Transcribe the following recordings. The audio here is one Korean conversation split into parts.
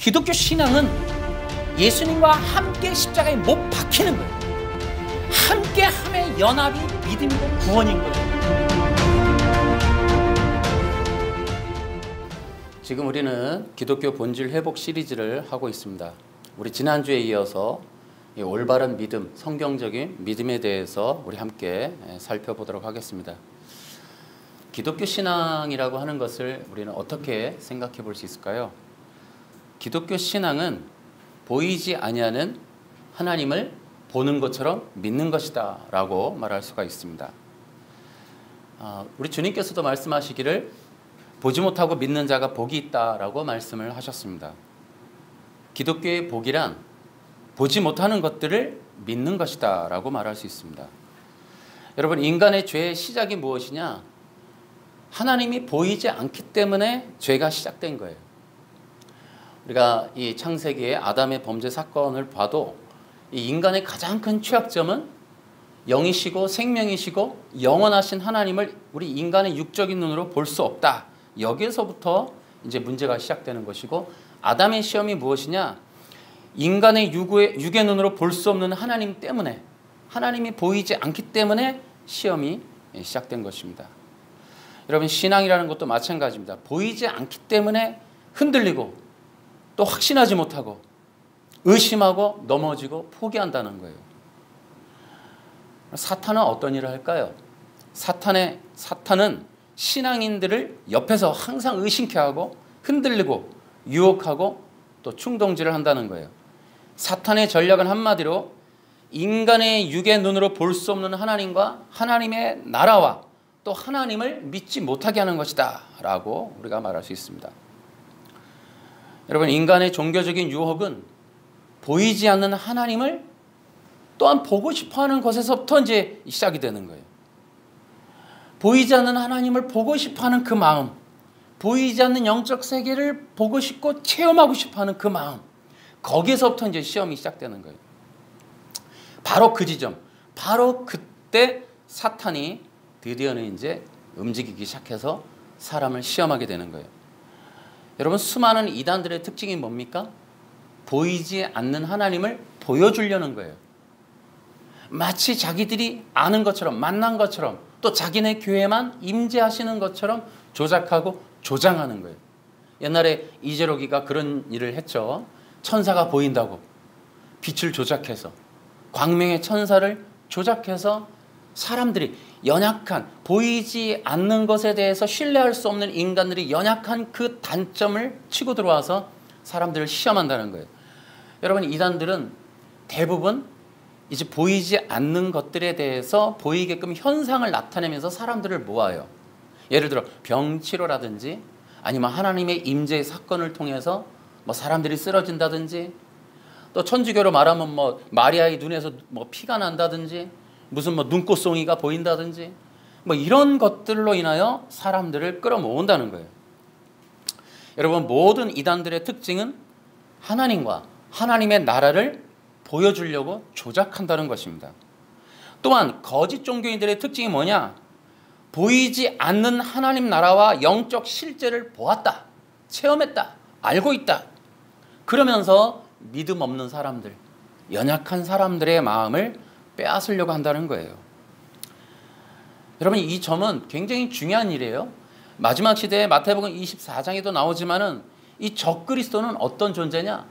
기독교 신앙은 예수님과 함께 십자가에 못 박히는 거예요. 함께함의 연합이 믿음이고 구원인 거예요. 지금 우리는 기독교 본질 회복 시리즈를 하고 있습니다. 우리 지난주에 이어서 이 올바른 믿음, 성경적인 믿음에 대해서 우리 함께 살펴보도록 하겠습니다. 기독교 신앙이라고 하는 것을 우리는 어떻게 생각해 볼 수 있을까요? 기독교 신앙은 보이지 아니하는 하나님을 보는 것처럼 믿는 것이다 라고 말할 수가 있습니다. 우리 주님께서도 말씀하시기를 보지 못하고 믿는 자가 복이 있다라고 말씀을 하셨습니다. 기독교의 복이란 보지 못하는 것들을 믿는 것이다 라고 말할 수 있습니다. 여러분, 인간의 죄의 시작이 무엇이냐? 하나님이 보이지 않기 때문에 죄가 시작된 거예요. 우리가 이 창세기의 아담의 범죄 사건을 봐도 이 인간의 가장 큰 취약점은 영이시고 생명이시고 영원하신 하나님을 우리 인간의 육적인 눈으로 볼 수 없다. 여기에서부터 이제 문제가 시작되는 것이고, 아담의 시험이 무엇이냐? 인간의 육의 눈으로 볼 수 없는 하나님 때문에, 하나님이 보이지 않기 때문에 시험이 시작된 것입니다. 여러분, 신앙이라는 것도 마찬가지입니다. 보이지 않기 때문에 흔들리고 또 확신하지 못하고 의심하고 넘어지고 포기한다는 거예요. 사탄은 어떤 일을 할까요? 사탄은 신앙인들을 옆에서 항상 의심케 하고 흔들리고 유혹하고 또 충동질을 한다는 거예요. 사탄의 전략은 한마디로 인간의 육의 눈으로 볼 수 없는 하나님과 하나님의 나라와 또 하나님을 믿지 못하게 하는 것이다 라고 우리가 말할 수 있습니다. 여러분, 인간의 종교적인 유혹은 보이지 않는 하나님을 또한 보고 싶어하는 것에서부터 이제 시작이 되는 거예요. 보이지 않는 하나님을 보고 싶어하는 그 마음, 보이지 않는 영적 세계를 보고 싶고 체험하고 싶어하는 그 마음, 거기에서부터 이제 시험이 시작되는 거예요. 바로 그 지점, 바로 그때 사탄이 드디어는 이제 움직이기 시작해서 사람을 시험하게 되는 거예요. 여러분, 수많은 이단들의 특징이 뭡니까? 보이지 않는 하나님을 보여주려는 거예요. 마치 자기들이 아는 것처럼, 만난 것처럼, 또 자기네 교회만 임재하시는 것처럼 조작하고 조장하는 거예요. 옛날에 이재록이가 그런 일을 했죠. 천사가 보인다고 빛을 조작해서, 광명의 천사를 조작해서 사람들이 연약한, 보이지 않는 것에 대해서 신뢰할 수 없는 인간들이 연약한 그 단점을 치고 들어와서 사람들을 시험한다는 거예요. 여러분, 이단들은 대부분 이제 보이지 않는 것들에 대해서 보이게끔 현상을 나타내면서 사람들을 모아요. 예를 들어 병치료라든지 아니면 하나님의 임재의 사건을 통해서 뭐 사람들이 쓰러진다든지, 또 천주교로 말하면 뭐 마리아의 눈에서 뭐 피가 난다든지, 무슨 뭐 눈꽃송이가 보인다든지, 뭐 이런 것들로 인하여 사람들을 끌어모은다는 거예요. 여러분, 모든 이단들의 특징은 하나님과 하나님의 나라를 보여주려고 조작한다는 것입니다. 또한 거짓 종교인들의 특징이 뭐냐? 보이지 않는 하나님 나라와 영적 실제를 보았다, 체험했다, 알고 있다. 그러면서 믿음 없는 사람들, 연약한 사람들의 마음을 빼앗으려고 한다는 거예요. 여러분, 이 점은 굉장히 중요한 일이에요. 마지막 시대에 마태복음 24장에도 나오지만은 이 적그리스도는 어떤 존재냐?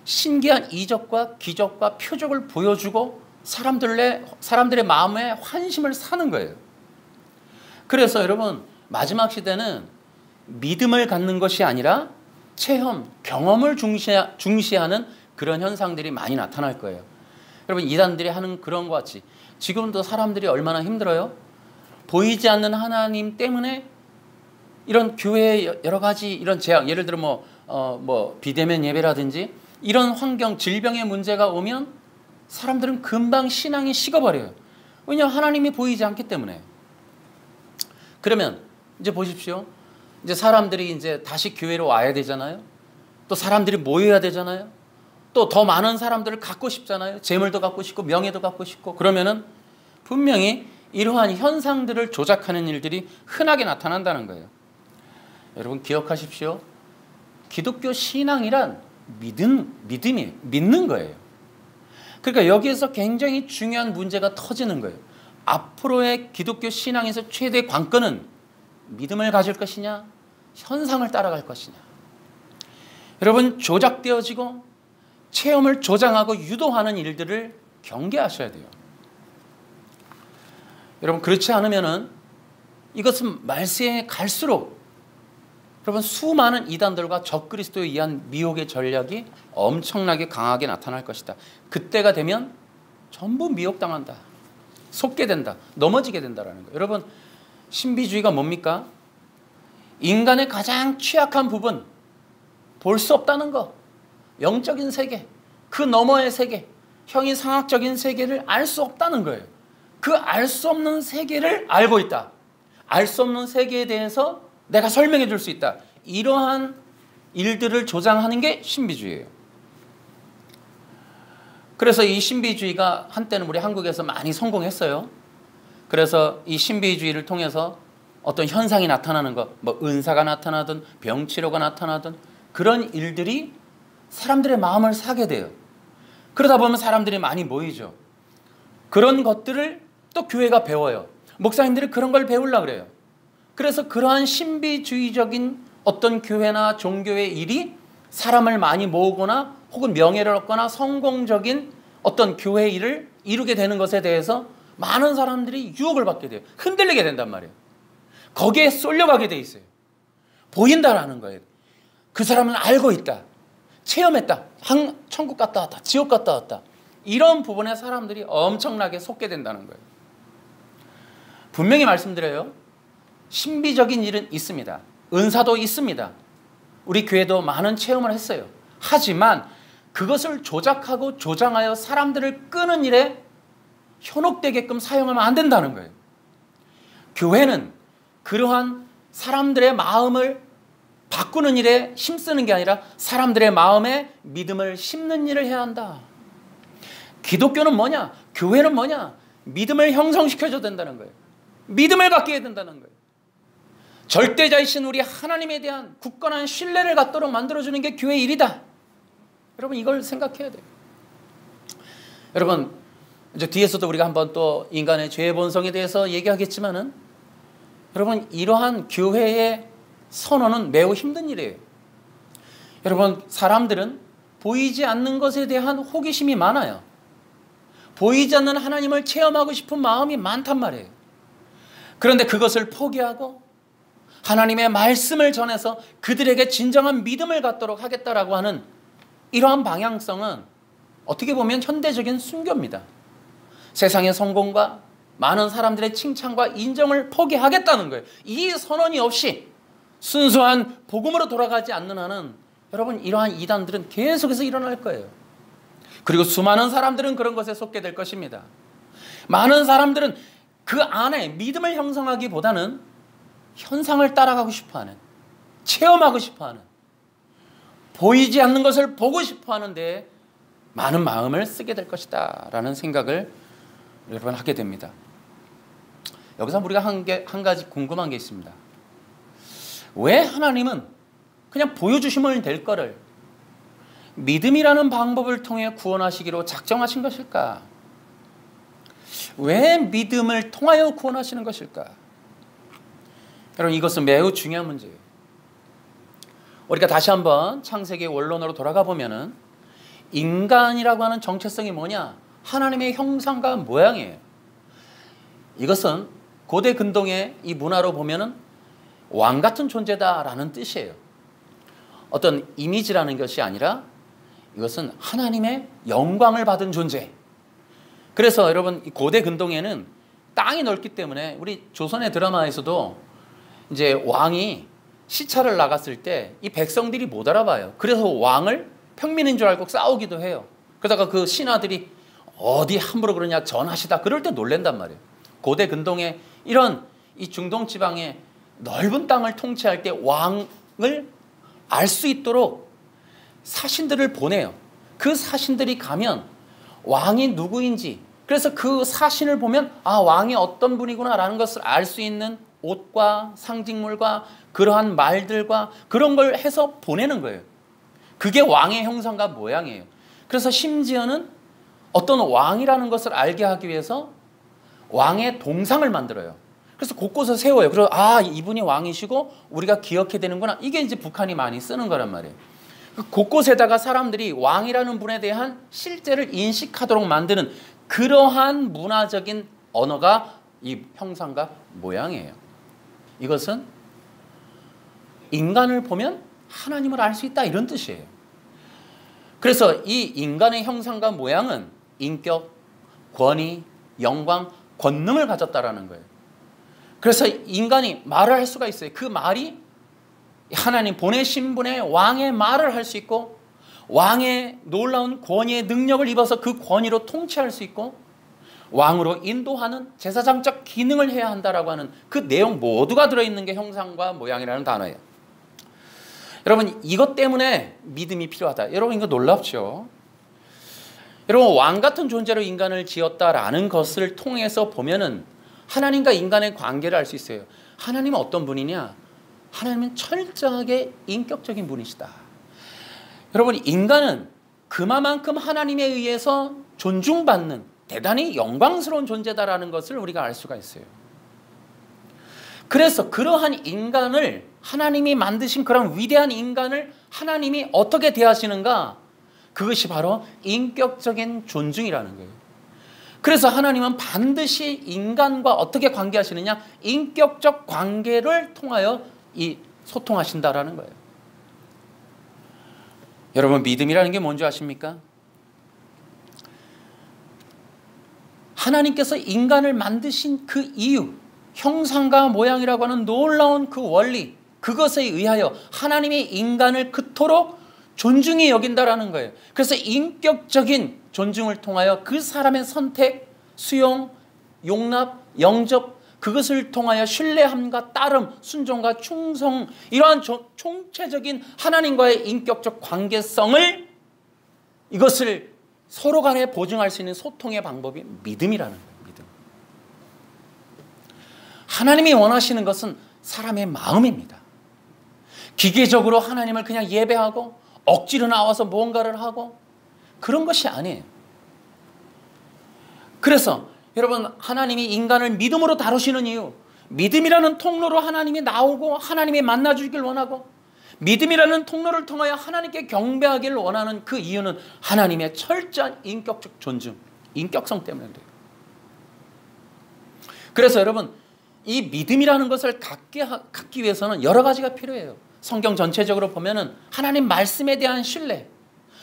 신기한 이적과 기적과 표적을 보여주고 사람들의 마음에 환심을 사는 거예요. 그래서 여러분, 마지막 시대는 믿음을 갖는 것이 아니라 체험, 경험을 중시하는 그런 현상들이 많이 나타날 거예요. 여러분, 이단들이 하는 그런 것 같이 지금도 사람들이 얼마나 힘들어요? 보이지 않는 하나님 때문에 이런 교회의 여러 가지 이런 재앙, 예를 들어 뭐 비대면 예배라든지 이런 환경, 질병의 문제가 오면 사람들은 금방 신앙이 식어버려요. 왜냐하면 하나님이 보이지 않기 때문에. 그러면 이제 보십시오. 이제 사람들이 이제 다시 교회로 와야 되잖아요. 또 사람들이 모여야 되잖아요. 또 더 많은 사람들을 갖고 싶잖아요. 재물도 갖고 싶고 명예도 갖고 싶고. 그러면은 분명히 이러한 현상들을 조작하는 일들이 흔하게 나타난다는 거예요. 여러분, 기억하십시오. 기독교 신앙이란 믿는 거예요. 그러니까 여기에서 굉장히 중요한 문제가 터지는 거예요. 앞으로의 기독교 신앙에서 최대 관건은 믿음을 가질 것이냐, 현상을 따라갈 것이냐. 여러분, 조작되어지고 체험을 조장하고 유도하는 일들을 경계하셔야 돼요. 여러분, 그렇지 않으면은 이것은 말세에 갈수록 여러분 수많은 이단들과 적그리스도에 의한 미혹의 전략이 엄청나게 강하게 나타날 것이다. 그때가 되면 전부 미혹당한다. 속게 된다. 넘어지게 된다라는 거예요. 여러분, 신비주의가 뭡니까? 인간의 가장 취약한 부분, 볼 수 없다는 거, 영적인 세계, 그 너머의 세계, 형이상학적인 세계를 알 수 없다는 거예요. 그 알 수 없는 세계를 알고 있다. 알 수 없는 세계에 대해서 내가 설명해 줄 수 있다. 이러한 일들을 조장하는 게 신비주의예요. 그래서 이 신비주의가 한때는 우리 한국에서 많이 성공했어요. 그래서 이 신비주의를 통해서 어떤 현상이 나타나는 것, 뭐 은사가 나타나든 병치료가 나타나든 그런 일들이 사람들의 마음을 사게 돼요. 그러다 보면 사람들이 많이 모이죠. 그런 것들을 또 교회가 배워요. 목사님들이 그런 걸 배우려고 그래요. 그래서 그러한 신비주의적인 어떤 교회나 종교의 일이 사람을 많이 모으거나 혹은 명예를 얻거나 성공적인 어떤 교회 일을 이루게 되는 것에 대해서 많은 사람들이 유혹을 받게 돼요. 흔들리게 된단 말이에요. 거기에 쏠려가게 돼 있어요. 보인다라는 거예요. 그 사람은 알고 있다. 체험했다. 천국 갔다 왔다. 지옥 갔다 왔다. 이런 부분에 사람들이 엄청나게 속게 된다는 거예요. 분명히 말씀드려요. 신비적인 일은 있습니다. 은사도 있습니다. 우리 교회도 많은 체험을 했어요. 하지만 그것을 조작하고 조장하여 사람들을 끄는 일에 현혹되게끔 사용하면 안 된다는 거예요. 교회는 그러한 사람들의 마음을 바꾸는 일에 힘쓰는 게 아니라 사람들의 마음에 믿음을 심는 일을 해야 한다. 기독교는 뭐냐? 교회는 뭐냐? 믿음을 형성시켜줘야 된다는 거예요. 믿음을 갖게 해야 된다는 거예요. 절대자이신 우리 하나님에 대한 굳건한 신뢰를 갖도록 만들어주는 게 교회의 일이다. 여러분, 이걸 생각해야 돼요. 여러분, 이제 뒤에서도 우리가 한번 또 인간의 죄의 본성에 대해서 얘기하겠지만은 여러분, 이러한 교회의 선언은 매우 힘든 일이에요. 여러분, 사람들은 보이지 않는 것에 대한 호기심이 많아요. 보이지 않는 하나님을 체험하고 싶은 마음이 많단 말이에요. 그런데 그것을 포기하고 하나님의 말씀을 전해서 그들에게 진정한 믿음을 갖도록 하겠다라고 하는 이러한 방향성은 어떻게 보면 현대적인 순교입니다. 세상의 성공과 많은 사람들의 칭찬과 인정을 포기하겠다는 거예요. 이 선언이 없이 순수한 복음으로 돌아가지 않는 한은 여러분, 이러한 이단들은 계속해서 일어날 거예요. 그리고 수많은 사람들은 그런 것에 속게 될 것입니다. 많은 사람들은 그 안에 믿음을 형성하기보다는 현상을 따라가고 싶어하는, 체험하고 싶어하는, 보이지 않는 것을 보고 싶어하는데 많은 마음을 쓰게 될 것이다 라는 생각을 여러분 하게 됩니다. 여기서 우리가 한 가지 궁금한 게 있습니다. 왜 하나님은 그냥 보여주시면 될 거를 믿음이라는 방법을 통해 구원하시기로 작정하신 것일까? 왜 믿음을 통하여 구원하시는 것일까? 여러분, 이것은 매우 중요한 문제예요. 우리가 다시 한번 창세기의 원론으로 돌아가 보면은 인간이라고 하는 정체성이 뭐냐? 하나님의 형상과 모양이에요. 이것은 고대 근동의 이 문화로 보면은 왕 같은 존재다라는 뜻이에요. 어떤 이미지라는 것이 아니라 이것은 하나님의 영광을 받은 존재. 그래서 여러분, 이 고대 근동에는 땅이 넓기 때문에 우리 조선의 드라마에서도 이제 왕이 시차를 나갔을 때 이 백성들이 못 알아봐요. 그래서 왕을 평민인 줄 알고 싸우기도 해요. 그러다가 그 신하들이 어디 함부로 그러냐, 전하시다, 그럴 때 놀랜단 말이에요. 고대 근동에 이런 이 중동 지방의 넓은 땅을 통치할 때 왕을 알 수 있도록 사신들을 보내요. 그 사신들이 가면 왕이 누구인지, 그래서 그 사신을 보면 아, 왕이 어떤 분이구나라는 것을 알 수 있는 옷과 상징물과 그러한 말들과 그런 걸 해서 보내는 거예요. 그게 왕의 형상과 모양이에요. 그래서 심지어는 어떤 왕이라는 것을 알게 하기 위해서 왕의 동상을 만들어요. 그래서 곳곳에 세워요. 그래서 이분이 왕이시고 우리가 기억해야 되는구나. 이게 이제 북한이 많이 쓰는 거란 말이에요. 곳곳에다가 사람들이 왕이라는 분에 대한 실제를 인식하도록 만드는 그러한 문화적인 언어가 이 형상과 모양이에요. 이것은 인간을 보면 하나님을 알 수 있다, 이런 뜻이에요. 그래서 이 인간의 형상과 모양은 인격, 권위, 영광, 권능을 가졌다라는 거예요. 그래서 인간이 말을 할 수가 있어요. 그 말이 하나님 보내신 분의 왕의 말을 할 수 있고, 왕의 놀라운 권위의 능력을 입어서 그 권위로 통치할 수 있고, 왕으로 인도하는 제사장적 기능을 해야 한다라고 하는 그 내용 모두가 들어있는 게 형상과 모양이라는 단어예요. 여러분, 이것 때문에 믿음이 필요하다. 여러분, 이거 놀랍죠? 여러분, 왕 같은 존재로 인간을 지었다라는 것을 통해서 보면은 하나님과 인간의 관계를 알 수 있어요. 하나님은 어떤 분이냐? 하나님은 철저하게 인격적인 분이시다. 여러분, 인간은 그만큼 하나님에 의해서 존중받는 대단히 영광스러운 존재다라는 것을 우리가 알 수가 있어요. 그래서 그러한 인간을, 하나님이 만드신 그런 위대한 인간을 하나님이 어떻게 대하시는가? 그것이 바로 인격적인 존중이라는 거예요. 그래서 하나님은 반드시 인간과 어떻게 관계하시느냐? 인격적 관계를 통하여 소통하신다라는 거예요. 여러분, 믿음이라는 게 뭔지 아십니까? 하나님께서 인간을 만드신 그 이유, 형상과 모양이라고 하는 놀라운 그 원리, 그것에 의하여 하나님이 인간을 그토록 존중히 여긴다라는 거예요. 그래서 인격적인 존중을 통하여 그 사람의 선택, 수용, 용납, 영접, 그것을 통하여 신뢰함과 따름, 순종과 충성, 이러한 총체적인 하나님과의 인격적 관계성을, 이것을 서로 간에 보증할 수 있는 소통의 방법이 믿음이라는 거예요. 믿음. 하나님이 원하시는 것은 사람의 마음입니다. 기계적으로 하나님을 그냥 예배하고 억지로 나와서 뭔가를 하고 그런 것이 아니에요. 그래서 여러분, 하나님이 인간을 믿음으로 다루시는 이유, 믿음이라는 통로로 하나님이 나오고 하나님이 만나주길 원하고, 믿음이라는 통로를 통하여 하나님께 경배하기를 원하는 그 이유는 하나님의 철저한 인격적 존중, 인격성 때문에 그래요. 그래서 여러분, 이 믿음이라는 것을 갖기 위해서는 여러 가지가 필요해요. 성경 전체적으로 보면은 하나님 말씀에 대한 신뢰,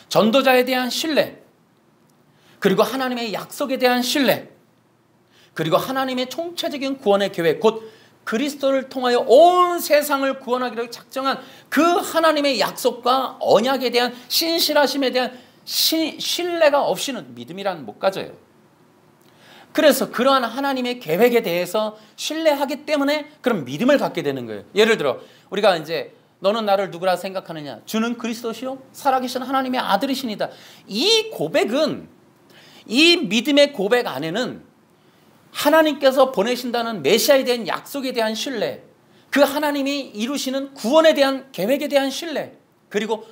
전도자에 대한 신뢰, 그리고 하나님의 약속에 대한 신뢰, 그리고 하나님의 총체적인 구원의 계획, 곧 그리스도를 통하여 온 세상을 구원하기로 작정한 그 하나님의 약속과 언약에 대한 신실하심에 대한 신뢰가 없이는 믿음이란 못 가져요. 그래서 그러한 하나님의 계획에 대해서 신뢰하기 때문에 그런 믿음을 갖게 되는 거예요. 예를 들어 우리가 이제 너는 나를 누구라 생각하느냐? 주는 그리스도시요 살아계신 하나님의 아들이시니다. 이 고백은, 이 믿음의 고백 안에는 하나님께서 보내신다는 메시아에 대한 약속에 대한 신뢰, 그 하나님이 이루시는 구원에 대한 계획에 대한 신뢰, 그리고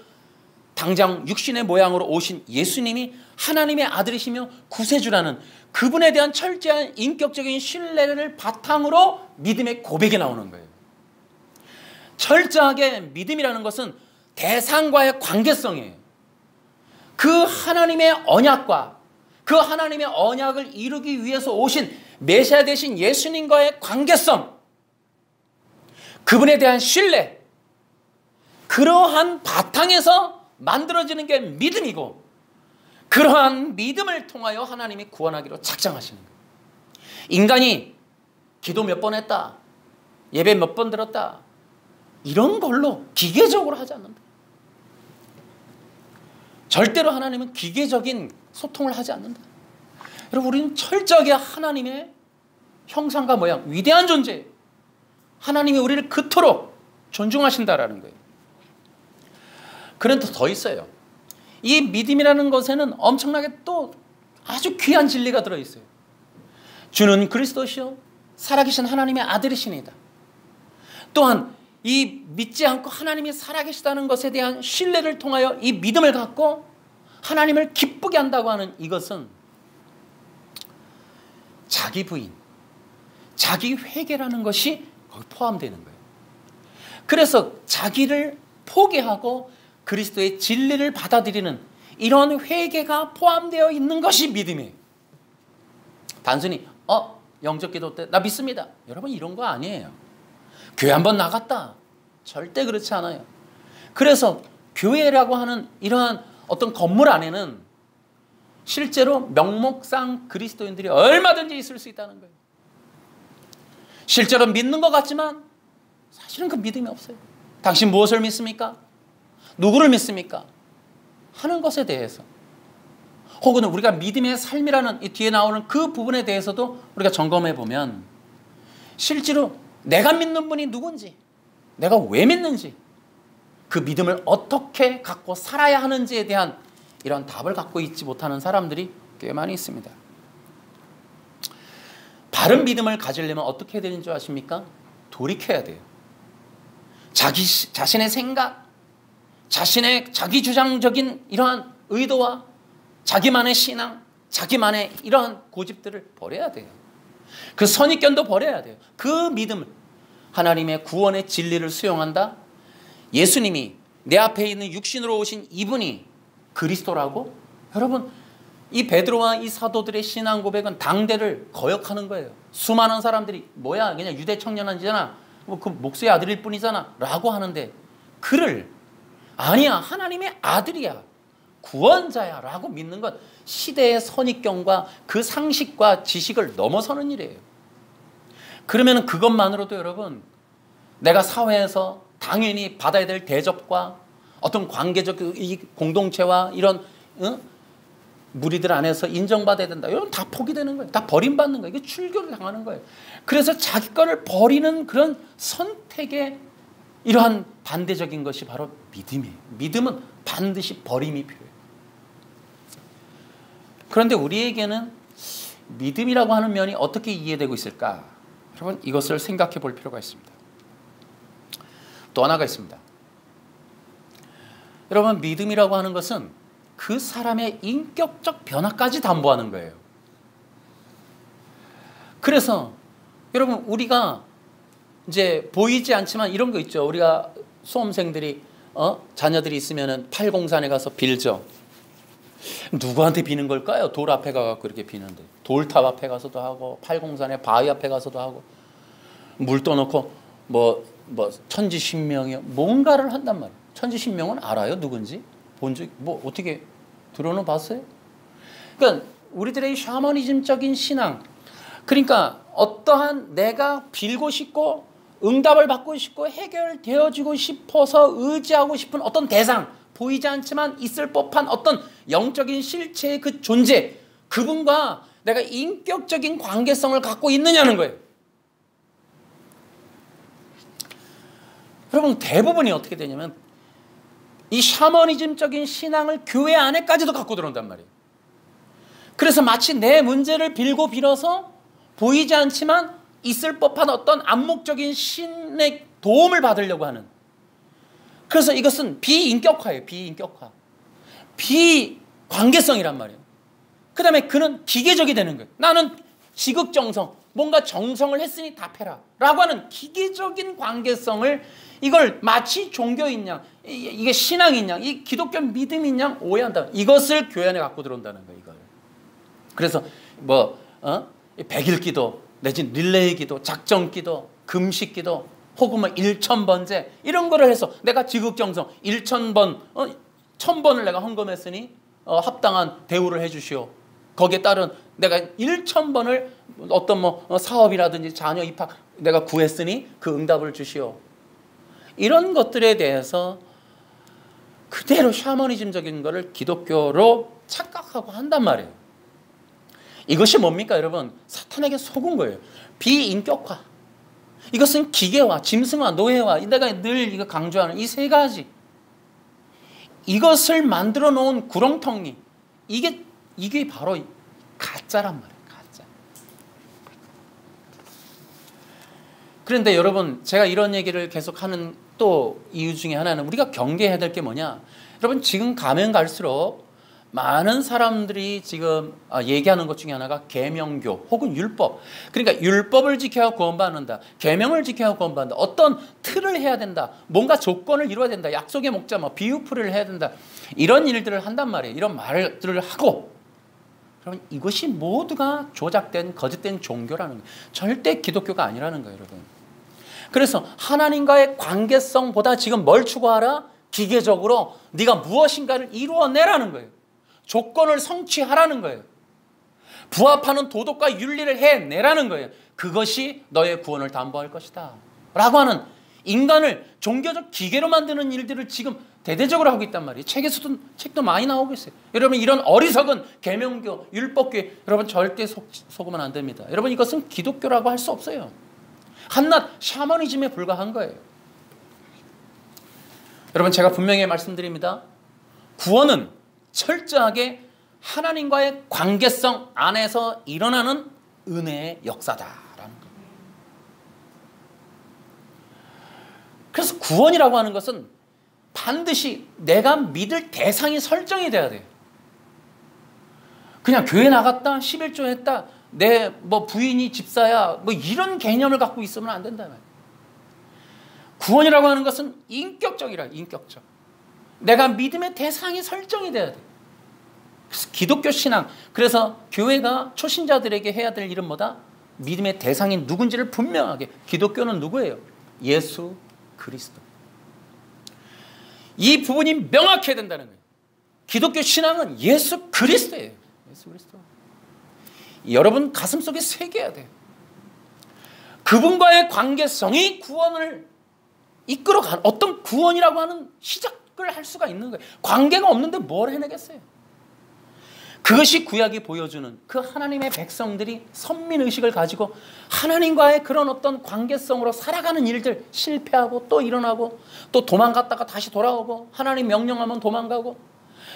당장 육신의 모양으로 오신 예수님이 하나님의 아들이시며 구세주라는 그분에 대한 철저한 인격적인 신뢰를 바탕으로 믿음의 고백이 나오는 거예요. 철저하게 믿음이라는 것은 대상과의 관계성이에요. 그 하나님의 언약과 그 하나님의 언약을 이루기 위해서 오신 메시아 되신 예수님과의 관계성, 그분에 대한 신뢰, 그러한 바탕에서 만들어지는 게 믿음이고, 그러한 믿음을 통하여 하나님이 구원하기로 작정하시는 거예요. 인간이 기도 몇 번 했다, 예배 몇 번 들었다, 이런 걸로 기계적으로 하지 않는다. 절대로 하나님은 기계적인 소통을 하지 않는다. 여러분, 우리는 철저하게 하나님의 형상과 모양, 위대한 존재, 하나님이 우리를 그토록 존중하신다라는 거예요. 그런데 더 있어요. 이 믿음이라는 것에는 엄청나게 또 아주 귀한 진리가 들어있어요. 주는 그리스도시요 살아계신 하나님의 아들이시니다. 또한 이 믿지 않고 하나님이 살아계시다는 것에 대한 신뢰를 통하여 이 믿음을 갖고 하나님을 기쁘게 한다고 하는 이것은 자기 부인, 자기 회개라는 것이 거기 포함되는 거예요. 그래서 자기를 포기하고 그리스도의 진리를 받아들이는 이런 회개가 포함되어 있는 것이 믿음이에요. 단순히 영적 기도 때 나 믿습니다. 여러분 이런 거 아니에요. 교회 한번 나갔다. 절대 그렇지 않아요. 그래서 교회라고 하는 이러한 어떤 건물 안에는 실제로 명목상 그리스도인들이 얼마든지 있을 수 있다는 거예요. 실제로 믿는 것 같지만 사실은 그 믿음이 없어요. 당신 무엇을 믿습니까? 누구를 믿습니까? 하는 것에 대해서, 혹은 우리가 믿음의 삶이라는 이 뒤에 나오는 그 부분에 대해서도 우리가 점검해 보면 실제로 내가 믿는 분이 누군지, 내가 왜 믿는지, 그 믿음을 어떻게 갖고 살아야 하는지에 대한 이런 답을 갖고 있지 못하는 사람들이 꽤 많이 있습니다. 바른 믿음을 가지려면 어떻게 해야 되는 줄 아십니까? 돌이켜야 돼요. 자신의 생각, 자신의 자기 주장적인 이러한 의도와 자기만의 신앙, 자기만의 이러한 고집들을 버려야 돼요. 그 선입견도 버려야 돼요. 그 믿음을, 하나님의 구원의 진리를 수용한다. 예수님이 내 앞에 있는 육신으로 오신 이분이 그리스도라고? 여러분, 이 베드로와 이 사도들의 신앙 고백은 당대를 거역하는 거예요. 수많은 사람들이 뭐야 그냥 유대 청년이잖아, 그 목수의 아들일 뿐이잖아 라고 하는데, 그를 아니야 하나님의 아들이야, 구원자야 라고 믿는 것, 시대의 선입견과 그 상식과 지식을 넘어서는 일이에요. 그러면 그것만으로도 여러분, 내가 사회에서 당연히 받아야 될 대접과 어떤 관계적 이 공동체와 이런 무리들 안에서 인정받아야 된다, 이런 다 포기되는 거예요. 다 버림받는 거예요. 이게 출교를 당하는 거예요. 그래서 자기 거를 버리는 그런 선택의 이러한 반대적인 것이 바로 믿음이에요. 믿음은 반드시 버림이 필요해요. 그런데 우리에게는 믿음이라고 하는 면이 어떻게 이해되고 있을까? 여러분, 이것을 생각해 볼 필요가 있습니다. 또 하나가 있습니다. 여러분, 믿음이라고 하는 것은 그 사람의 인격적 변화까지 담보하는 거예요. 그래서 여러분, 우리가 이제 보이지 않지만 이런 거 있죠. 우리가 수험생들이 자녀들이 있으면은 팔공산에 가서 빌죠. 누구한테 비는 걸까요? 돌 앞에 가서 이렇게 비는데, 돌탑 앞에 가서도 하고, 팔공산에 바위 앞에 가서도 하고, 물 떠놓고 뭐 천지신명이요 뭔가를 한단 말이에요. 천지신명은 알아요? 누군지? 본 적, 뭐 어떻게 들어는 봤어요? 그러니까 우리들의 샤머니즘적인 신앙, 그러니까 어떠한 내가 빌고 싶고 응답을 받고 싶고 해결되어지고 싶어서 의지하고 싶은 어떤 대상, 보이지 않지만 있을 법한 어떤 영적인 실체의 그 존재, 그분과 내가 인격적인 관계성을 갖고 있느냐는 거예요. 여러분, 대부분이 어떻게 되냐면 이 샤머니즘적인 신앙을 교회 안에까지도 갖고 들어온단 말이에요. 그래서 마치 내 문제를 빌고 빌어서 보이지 않지만 있을 법한 어떤 암묵적인 신의 도움을 받으려고 하는, 그래서 이것은 비인격화예요. 비인격화, 비관계성이란 말이에요. 그 다음에 그는 기계적이 되는 거예요. 나는 지극정성, 뭔가 정성을 했으니 답해라 라고 하는 기계적인 관계성을, 이걸 마치 종교인 양, 이게 신앙인 양, 이 기독교 믿음인 양 오해한다. 이것을 교회 안에 갖고 들어온다는 거예요. 이걸. 그래서 백일 기도 내지 릴레이 기도, 작정 기도, 금식 기도, 혹은 1000번제 이런 거를 해서 내가 지극정성 1000번, 1000번을 내가 헌금했으니 합당한 대우를 해주시오. 거기에 따른 내가 1000번을 어떤 사업이라든지 자녀 입학 내가 구했으니 그 응답을 주시오. 이런 것들에 대해서 그대로 샤머니즘적인 거를 기독교로 착각하고 한단 말이에요. 이것이 뭡니까 여러분? 사탄에게 속은 거예요. 비인격화. 이것은 기계화, 짐승화, 노예화, 내가 늘 이거 강조하는 이 세 가지, 이것을 만들어 놓은 구렁텅이, 이게 바로 가짜란 말이에요. 가짜. 그런데 여러분, 제가 이런 얘기를 계속 하는 또 이유 중에 하나는 우리가 경계해야 될 게 뭐냐. 여러분, 지금 가면 갈수록 많은 사람들이 지금 얘기하는 것 중에 하나가 계명교 혹은 율법. 그러니까 율법을 지켜야 구원받는다. 계명을 지켜야 구원받는다. 어떤 틀을 해야 된다. 뭔가 조건을 이루어야 된다. 약속의 목자, 비유풀이를 해야 된다. 이런 일들을 한단 말이에요. 이런 말들을 하고. 그러면 이것이 모두가 조작된 거짓된 종교라는 거예요. 절대 기독교가 아니라는 거예요, 여러분. 그래서 하나님과의 관계성보다 지금 뭘 추구하라? 기계적으로 네가 무엇인가를 이루어내라는 거예요. 조건을 성취하라는 거예요. 부합하는 도덕과 윤리를 해내라는 거예요. 그것이 너의 구원을 담보할 것이다 라고 하는, 인간을 종교적 기계로 만드는 일들을 지금 대대적으로 하고 있단 말이에요. 책도 많이 나오고 있어요. 여러분, 이런 어리석은 계명교, 율법교, 여러분 절대 속으면 안 됩니다. 여러분, 이것은 기독교라고 할 수 없어요. 한낱 샤머니즘에 불과한 거예요. 여러분, 제가 분명히 말씀드립니다. 구원은 철저하게 하나님과의 관계성 안에서 일어나는 은혜의 역사다라는 거예요. 그래서 구원이라고 하는 것은 반드시 내가 믿을 대상이 설정이 돼야 돼요. 그냥 교회 나갔다, 11조 했다, 내 부인이 집사야, 이런 개념을 갖고 있으면 안 된다 말이에요. 구원이라고 하는 것은 인격적이라, 인격적. 내가 믿음의 대상이 설정이 돼야 돼. 그래서 기독교 신앙, 그래서 교회가 초신자들에게 해야 될 일은 뭐다? 믿음의 대상이 누군지를 분명하게. 기독교는 누구예요? 예수 그리스도. 이 부분이 명확해야 된다는 거예요. 기독교 신앙은 예수 그리스도예요. 예수 그리스도. 여러분 가슴속에 새겨야 돼요. 그분과의 관계성이 구원을 이끌어가는, 어떤 구원이라고 하는 시작을 할 수가 있는 거예요. 관계가 없는데 뭘 해내겠어요? 그것이 구약이 보여주는 그 하나님의 백성들이 선민의식을 가지고 하나님과의 그런 어떤 관계성으로 살아가는 일들, 실패하고 또 일어나고 또 도망갔다가 다시 돌아오고, 하나님 명령하면 도망가고,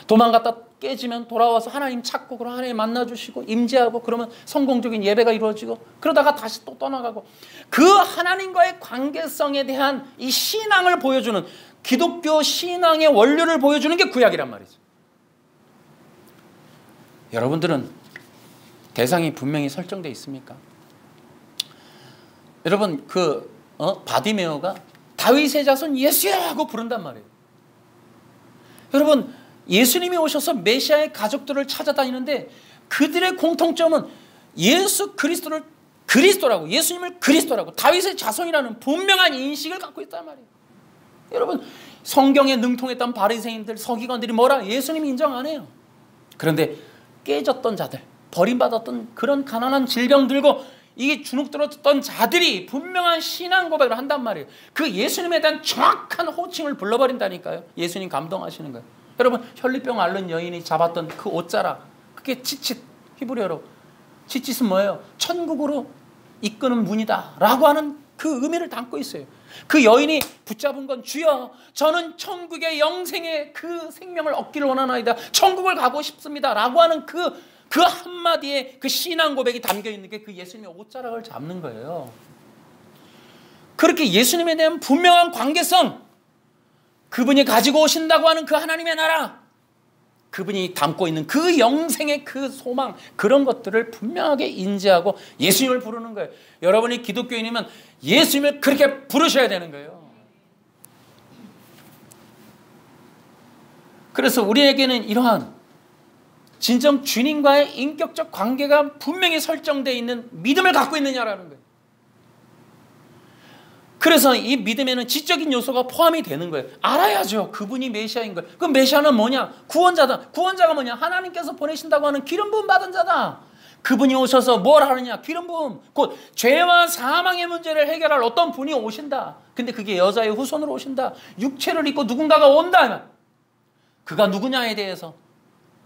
도망갔다 깨지면 돌아와서 하나님 찾고, 그럼 하나님 만나주시고 임재하고, 그러면 성공적인 예배가 이루어지고, 그러다가 다시 또 떠나가고, 그 하나님과의 관계성에 대한 이 신앙을 보여주는, 기독교 신앙의 원료를 보여주는 게 구약이란 말이죠. 여러분들은 대상이 분명히 설정되어 있습니까? 여러분, 바디메오가 다윗의 자손 예수야 하고 부른단 말이에요. 여러분, 예수님이 오셔서 메시아의 가족들을 찾아다니는데 그들의 공통점은 예수 그리스도를 그리스도라고, 예수님을 그리스도라고, 다윗의 자손이라는 분명한 인식을 갖고 있단 말이에요. 여러분, 성경에 능통했던 바리새인들, 서기관들이 뭐라? 예수님 인정 안 해요. 그런데 깨졌던 자들, 버림받았던 그런 가난한 질병 들고 이게 주눅 들었던 자들이 분명한 신앙 고백을 한단 말이에요. 그 예수님에 대한 정확한 호칭을 불러버린다니까요. 예수님 감동하시는 거예요. 여러분, 혈리병 앓는 여인이 잡았던 그 옷자락, 그게 치칫, 히브리어로 치칫은 뭐예요? 천국으로 이끄는 문이다 라고 하는 그 의미를 담고 있어요. 그 여인이 붙잡은 건, 주여 저는 천국의 영생의 그 생명을 얻기를 원하나이다, 천국을 가고 싶습니다 라고 하는 그 한마디에 그 신앙 고백이 담겨 있는 게 그 예수님의 옷자락을 잡는 거예요. 그렇게 예수님에 대한 분명한 관계성, 그분이 가지고 오신다고 하는 그 하나님의 나라, 그분이 담고 있는 그 영생의 그 소망, 그런 것들을 분명하게 인지하고 예수님을 부르는 거예요. 여러분이 기독교인이면 예수님을 그렇게 부르셔야 되는 거예요. 그래서 우리에게는 이러한 진정 주님과의 인격적 관계가 분명히 설정되어 있는 믿음을 갖고 있느냐라는 거예요. 그래서 이 믿음에는 지적인 요소가 포함이 되는 거예요. 알아야죠. 그분이 메시아인 거예요. 그럼 메시아는 뭐냐? 구원자다. 구원자가 뭐냐? 하나님께서 보내신다고 하는 기름 부음 받은 자다. 그분이 오셔서 뭘 하느냐? 기름 부음. 곧 죄와 사망의 문제를 해결할 어떤 분이 오신다. 근데 그게 여자의 후손으로 오신다. 육체를 입고 누군가가 온다. 그가 누구냐에 대해서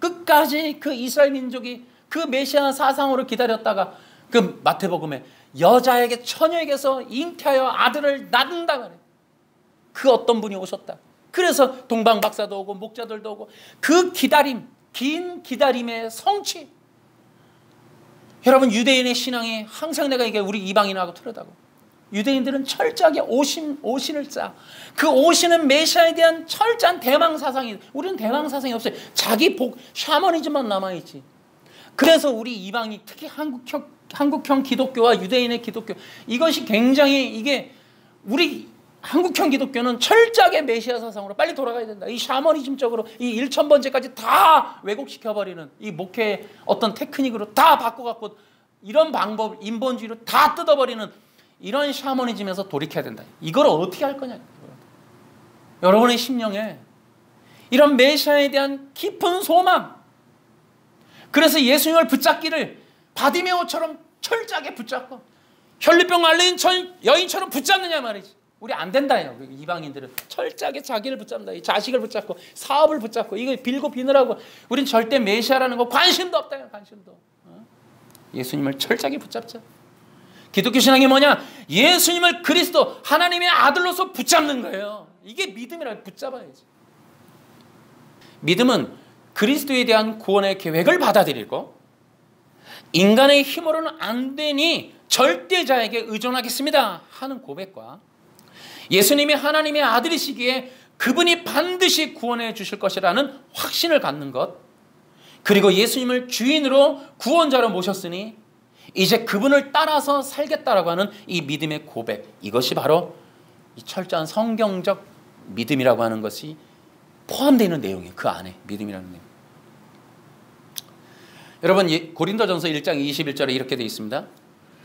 끝까지 그 이스라엘 민족이 그 메시아 사상으로 기다렸다가 그 마태복음에 여자에게, 처녀에게서 잉태하여 아들을 낳는다 그래. 그 어떤 분이 오셨다. 그래서 동방박사도 오고 목자들도 오고, 그 기다림, 긴 기다림의 성취. 여러분, 유대인의 신앙이 항상 내가 이게 우리 이방인하고 틀리다고. 유대인들은 철저하게 오신을 짜. 그 오시는 메시아에 대한 철저한 대망사상이, 우리는 대망사상이 없어요. 자기 샤머니즘만 남아있지. 그래서 우리 이방인, 특히 한국형 기독교와 유대인의 기독교, 이것이 굉장히, 이게 우리 한국형 기독교는 철저하게 메시아 사상으로 빨리 돌아가야 된다. 이 샤머니즘적으로 이 1000번째까지 다 왜곡시켜버리는 이 목회의 어떤 테크닉으로 다 바꿔갖고 이런 방법, 인본주의로 다 뜯어버리는 이런 샤머니즘에서 돌이켜야 된다. 이걸 어떻게 할 거냐. 여러분의 심령에 이런 메시아에 대한 깊은 소망, 그래서 예수님을 붙잡기를 바디메오처럼 철저하게 붙잡고 혈류병 앓는 여인처럼 붙잡느냐 말이지. 우리 안 된다요. 이방인들은 철저하게 자기를 붙잡는다. 이 자식을 붙잡고 사업을 붙잡고 이거 빌고 비느라고 우린 절대 메시아라는 거 관심도 없다. 관심도. 예수님을 철저하게 붙잡자. 기독교 신앙이 뭐냐? 예수님을 그리스도 하나님의 아들로서 붙잡는 거예요. 이게 믿음이라. 붙잡아야지. 믿음은 그리스도에 대한 구원의 계획을 받아들이고 인간의 힘으로는 안 되니 절대자에게 의존하겠습니다 하는 고백과 예수님이 하나님의 아들이시기에 그분이 반드시 구원해 주실 것이라는 확신을 갖는 것, 그리고 예수님을 주인으로 구원자로 모셨으니 이제 그분을 따라서 살겠다라고 하는 이 믿음의 고백, 이것이 바로 이 철저한 성경적 믿음이라고 하는 것이 포함되어 있는 내용이에요. 그 안에 믿음이라는 내용. 여러분, 고린도전서 1장 21절에 이렇게 되어 있습니다.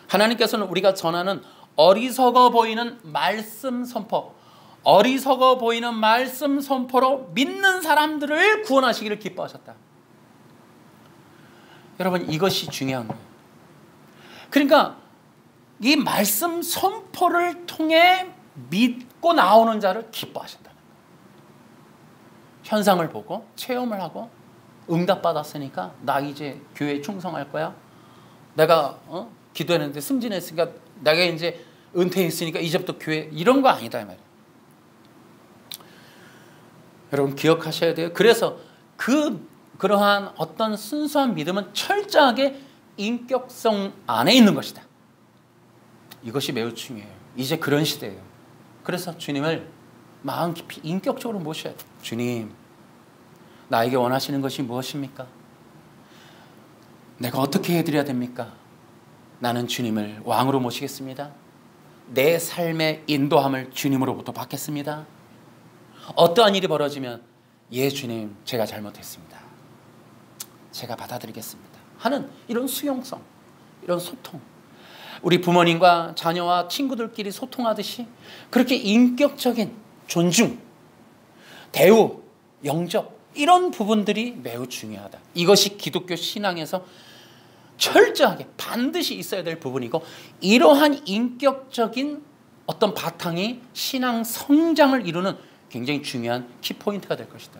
하나님께서는 우리가 전하는 어리석어 보이는 말씀 선포, 어리석어 보이는 말씀 선포로 믿는 사람들을 구원하시기를 기뻐하셨다. 여러분, 이것이 중요한 거예요. 그러니까 이 말씀 선포를 통해 믿고 나오는 자를 기뻐하신다는 거예요. 현상을 보고 체험을 하고 응답받았으니까 나 이제 교회에 충성할 거야. 내가 기도했는데 승진했으니까 내가 이제 은퇴했으니까 이제부터 교회, 이런 거 아니다 이 말이에요. 여러분 기억하셔야 돼요. 그래서 그러한 어떤 순수한 믿음은 철저하게 인격성 안에 있는 것이다. 이것이 매우 중요해요. 이제 그런 시대예요. 그래서 주님을 마음 깊이 인격적으로 모셔야 돼요. 주님, 나에게 원하시는 것이 무엇입니까? 내가 어떻게 해드려야 됩니까? 나는 주님을 왕으로 모시겠습니다. 내 삶의 인도함을 주님으로부터 받겠습니다. 어떠한 일이 벌어지면 예 주님, 제가 잘못했습니다. 제가 받아들이겠습니다 하는 이런 수용성, 이런 소통, 우리 부모님과 자녀와 친구들끼리 소통하듯이 그렇게 인격적인 존중, 대우, 영접, 이런 부분들이 매우 중요하다. 이것이 기독교 신앙에서 철저하게 반드시 있어야 될 부분이고, 이러한 인격적인 어떤 바탕이 신앙 성장을 이루는 굉장히 중요한 키포인트가 될 것이다.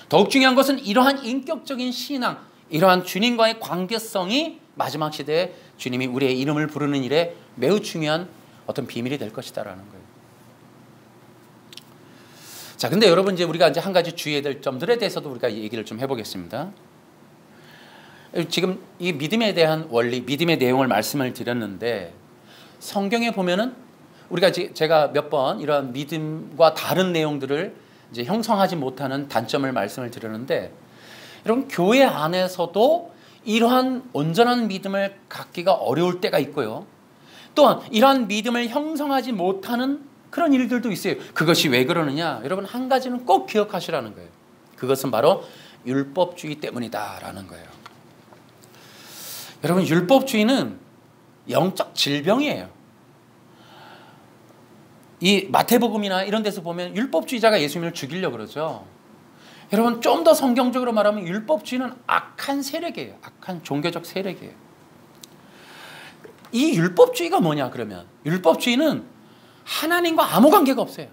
더욱 중요한 것은 이러한 인격적인 신앙, 이러한 주님과의 관계성이 마지막 시대에 주님이 우리의 이름을 부르는 일에 매우 중요한 어떤 비밀이 될 것이다라는 거예요. 자, 근데 여러분 이제 우리가 이제 한 가지 주의해야 될 점들에 대해서도 우리가 얘기를 좀 해보겠습니다. 지금 이 믿음에 대한 원리, 믿음의 내용을 말씀을 드렸는데, 성경에 보면은 우리가 제가 몇 번 이러한 믿음과 다른 내용들을 이제 형성하지 못하는 단점을 말씀을 드렸는데, 여러분 교회 안에서도 이러한 온전한 믿음을 갖기가 어려울 때가 있고요. 또한 이러한 믿음을 형성하지 못하는 그런 일들도 있어요. 그것이 왜 그러느냐? 여러분 한 가지는 꼭 기억하시라는 거예요. 그것은 바로 율법주의 때문이다라는 거예요. 여러분 율법주의는 영적 질병이에요. 이 마태복음이나 이런 데서 보면 율법주의자가 예수님을 죽이려고 그러죠. 여러분 좀 더 성경적으로 말하면 율법주의는 악한 세력이에요. 악한 종교적 세력이에요. 이 율법주의가 뭐냐 그러면, 율법주의는 하나님과 아무 관계가 없어요.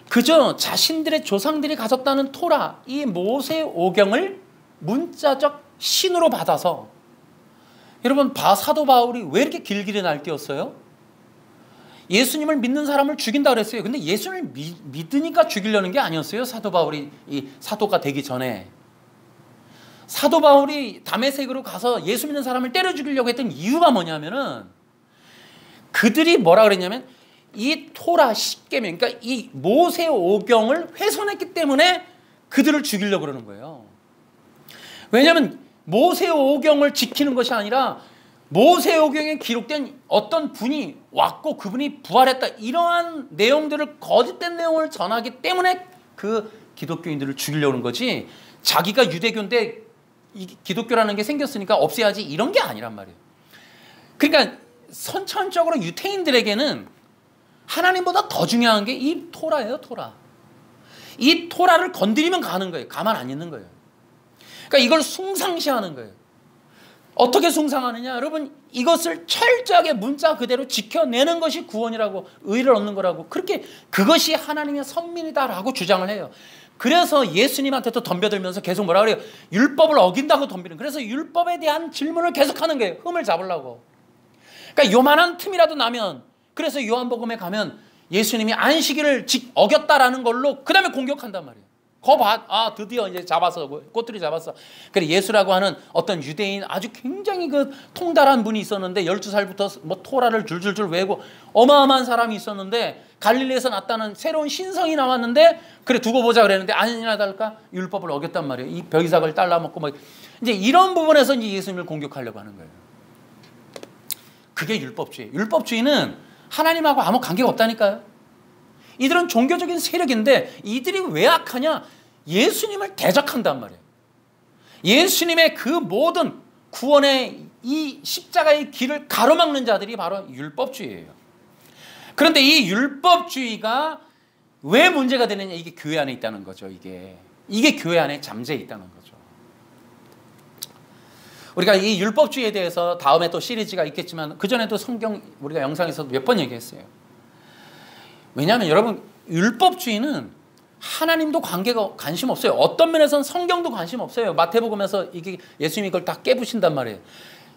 그저 자신들의 조상들이 가졌다는 토라, 이 모세 오경을 문자적 신으로 받아서, 여러분 사도 바울이 왜 이렇게 길길이 날뛰었어요? 예수님을 믿는 사람을 죽인다 그랬어요. 근데 예수님을 믿으니까 죽이려는 게 아니었어요. 사도 바울이 이 사도가 되기 전에. 사도 바울이 다메섹으로 가서 예수 믿는 사람을 때려 죽이려고 했던 이유가 뭐냐면은, 그들이 뭐라 그랬냐면 이 토라 10계명, 그러니까 이 모세오경을 훼손했기 때문에 그들을 죽이려고 그러는 거예요. 왜냐하면 모세오경을 지키는 것이 아니라 모세오경에 기록된 어떤 분이 왔고 그분이 부활했다, 이러한 내용들을, 거짓된 내용을 전하기 때문에 그 기독교인들을 죽이려고 하는 거지, 자기가 유대교인데 기독교라는 게 생겼으니까 없애야지, 이런 게 아니란 말이에요. 그러니까 선천적으로 유태인들에게는 하나님보다 더 중요한 게 이 토라예요. 토라. 이 토라를 건드리면 가는 거예요. 가만 안 있는 거예요. 그러니까 이걸 숭상시하는 거예요. 어떻게 숭상하느냐? 여러분, 이것을 철저하게 문자 그대로 지켜내는 것이 구원이라고, 의를 얻는 거라고, 그렇게 그것이 하나님의 선민이다라고 주장을 해요. 그래서 예수님한테도 덤벼들면서 계속 뭐라 그래요? 율법을 어긴다고 덤비는. 그래서 율법에 대한 질문을 계속하는 거예요. 흠을 잡으려고. 그러니까 요만한 틈이라도 나면, 그래서 요한복음에 가면 예수님이 안식일을 어겼다라는 걸로 그 다음에 공격한단 말이에요. 드디어 이제 잡았어. 꼬투리 잡았어. 그래, 예수라고 하는 어떤 유대인 아주 굉장히 그 통달한 분이 있었는데 12살부터 뭐 토라를 줄줄줄 외우고 어마어마한 사람이 있었는데, 갈릴리에서 났다는 새로운 신성이 나왔는데, 그래 두고 보자 그랬는데 아니나 다를까 율법을 어겼단 말이에요. 이 벼이삭을 잘라먹고 뭐 이제 이런 부분에서 이제 예수님을 공격하려고 하는 거예요. 그게 율법주의. 율법주의는 하나님하고 아무 관계가 없다니까요. 이들은 종교적인 세력인데 이들이 왜 악하냐? 예수님을 대적한단 말이에요. 예수님의 그 모든 구원의 이 십자가의 길을 가로막는 자들이 바로 율법주의예요. 그런데 이 율법주의가 왜 문제가 되느냐? 이게 교회 안에 있다는 거죠. 이게 교회 안에 잠재해 있다는 거죠. 우리가 이 율법주의에 대해서 다음에 또 시리즈가 있겠지만, 그전에도 성경 우리가 영상에서도 몇 번 얘기했어요. 왜냐하면 여러분, 율법주의는 하나님도 관심 없어요. 어떤 면에서는 성경도 관심 없어요. 마태복음에서 이게 예수님이 이걸 다 깨부신단 말이에요.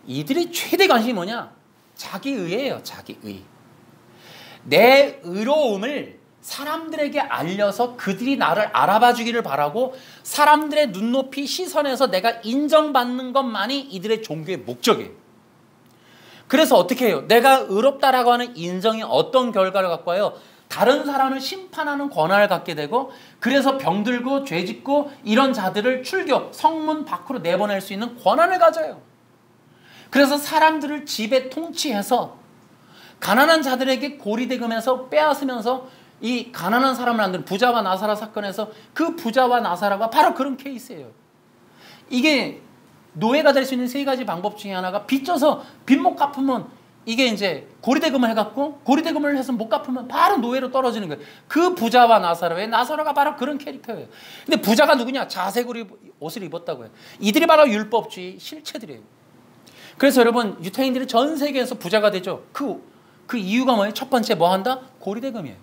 이들이 최대 관심이 뭐냐? 자기의예요. 자기의. 내 의로움을 사람들에게 알려서 그들이 나를 알아봐 주기를 바라고, 사람들의 눈높이 시선에서 내가 인정받는 것만이 이들의 종교의 목적이에요. 그래서 어떻게 해요? 내가 의롭다라고 하는 인정이 어떤 결과를 갖고 와요? 다른 사람을 심판하는 권한을 갖게 되고, 그래서 병들고 죄짓고 이런 자들을 출교, 성문 밖으로 내보낼 수 있는 권한을 가져요. 그래서 사람들을 집에 통치해서 가난한 자들에게 고리대금에서 빼앗으면서 이 가난한 사람을 만드는 부자와 나사라 사건에서 그 부자와 나사라가 바로 그런 케이스예요. 이게 노예가 될 수 있는 세 가지 방법 중에 하나가, 빚져서 빚 못 갚으면 이게 이제 고리대금을 해갖고, 고리대금을 해서 못 갚으면 바로 노예로 떨어지는 거예요. 그 부자와 나사로가 바로 그런 캐릭터예요. 근데 부자가 누구냐? 자색 옷을 입었다고 해요. 이들이 바로 율법주의 실체들이에요. 그래서 여러분, 유태인들이 전 세계에서 부자가 되죠. 그 이유가 뭐예요? 첫 번째 뭐 한다? 고리대금이에요.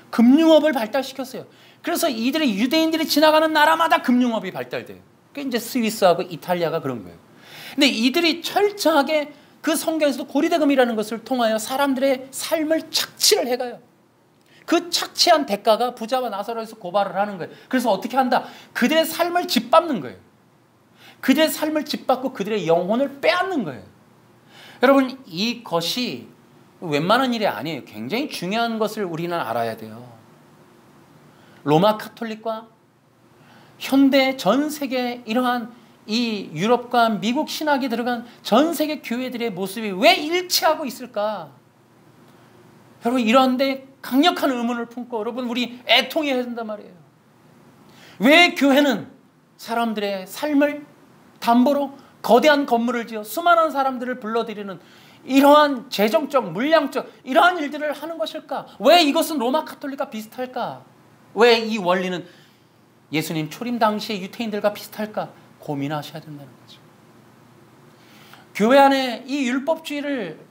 금융업을 발달시켰어요. 그래서 이들이, 유대인들이 지나가는 나라마다 금융업이 발달돼요. 그게 이제 스위스하고 이탈리아가 그런 거예요. 근데 이들이 철저하게 그 성경에서도 고리대금이라는 것을 통하여 사람들의 삶을 착취를 해가요. 그 착취한 대가가 부자와 나사로에서 고발을 하는 거예요. 그래서 어떻게 한다? 그들의 삶을 짓밟는 거예요. 그들의 삶을 짓밟고 그들의 영혼을 빼앗는 거예요. 여러분, 이것이 웬만한 일이 아니에요. 굉장히 중요한 것을 우리는 알아야 돼요. 로마 카톨릭과 현대 전 세계 이러한 이 유럽과 미국 신학이 들어간 전 세계 교회들의 모습이 왜 일치하고 있을까? 여러분, 이런데 강력한 의문을 품고 여러분, 우리 애통해야 된단 말이에요. 왜 교회는 사람들의 삶을 담보로 거대한 건물을 지어 수많은 사람들을 불러들이는 이러한 재정적, 물량적 이러한 일들을 하는 것일까? 왜 이것은 로마 카톨릭과 비슷할까? 왜 이 원리는 예수님 초림 당시의 유태인들과 비슷할까? 고민하셔야 된다는 거죠. 교회 안에 이 율법주의를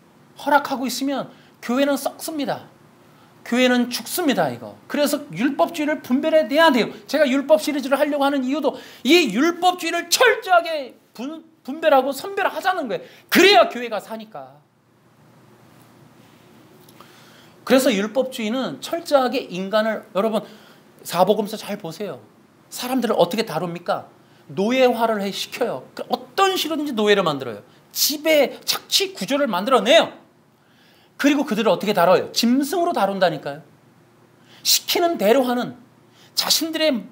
허락하고 있으면 교회는 썩습니다. 교회는 죽습니다. 이거. 그래서 율법주의를 분별해내야 돼요. 제가 율법 시리즈를 하려고 하는 이유도 이 율법주의를 철저하게 분별하고 선별하자는 거예요. 그래야 교회가 사니까. 그래서 율법주의는 철저하게 인간을, 여러분 사복음서 잘 보세요. 사람들을 어떻게 다룹니까? 노예화를 시켜요. 어떤 식으로든지 노예를 만들어요. 지배, 착취 구조를 만들어내요. 그리고 그들을 어떻게 다뤄요? 짐승으로 다룬다니까요. 시키는 대로 하는, 자신들의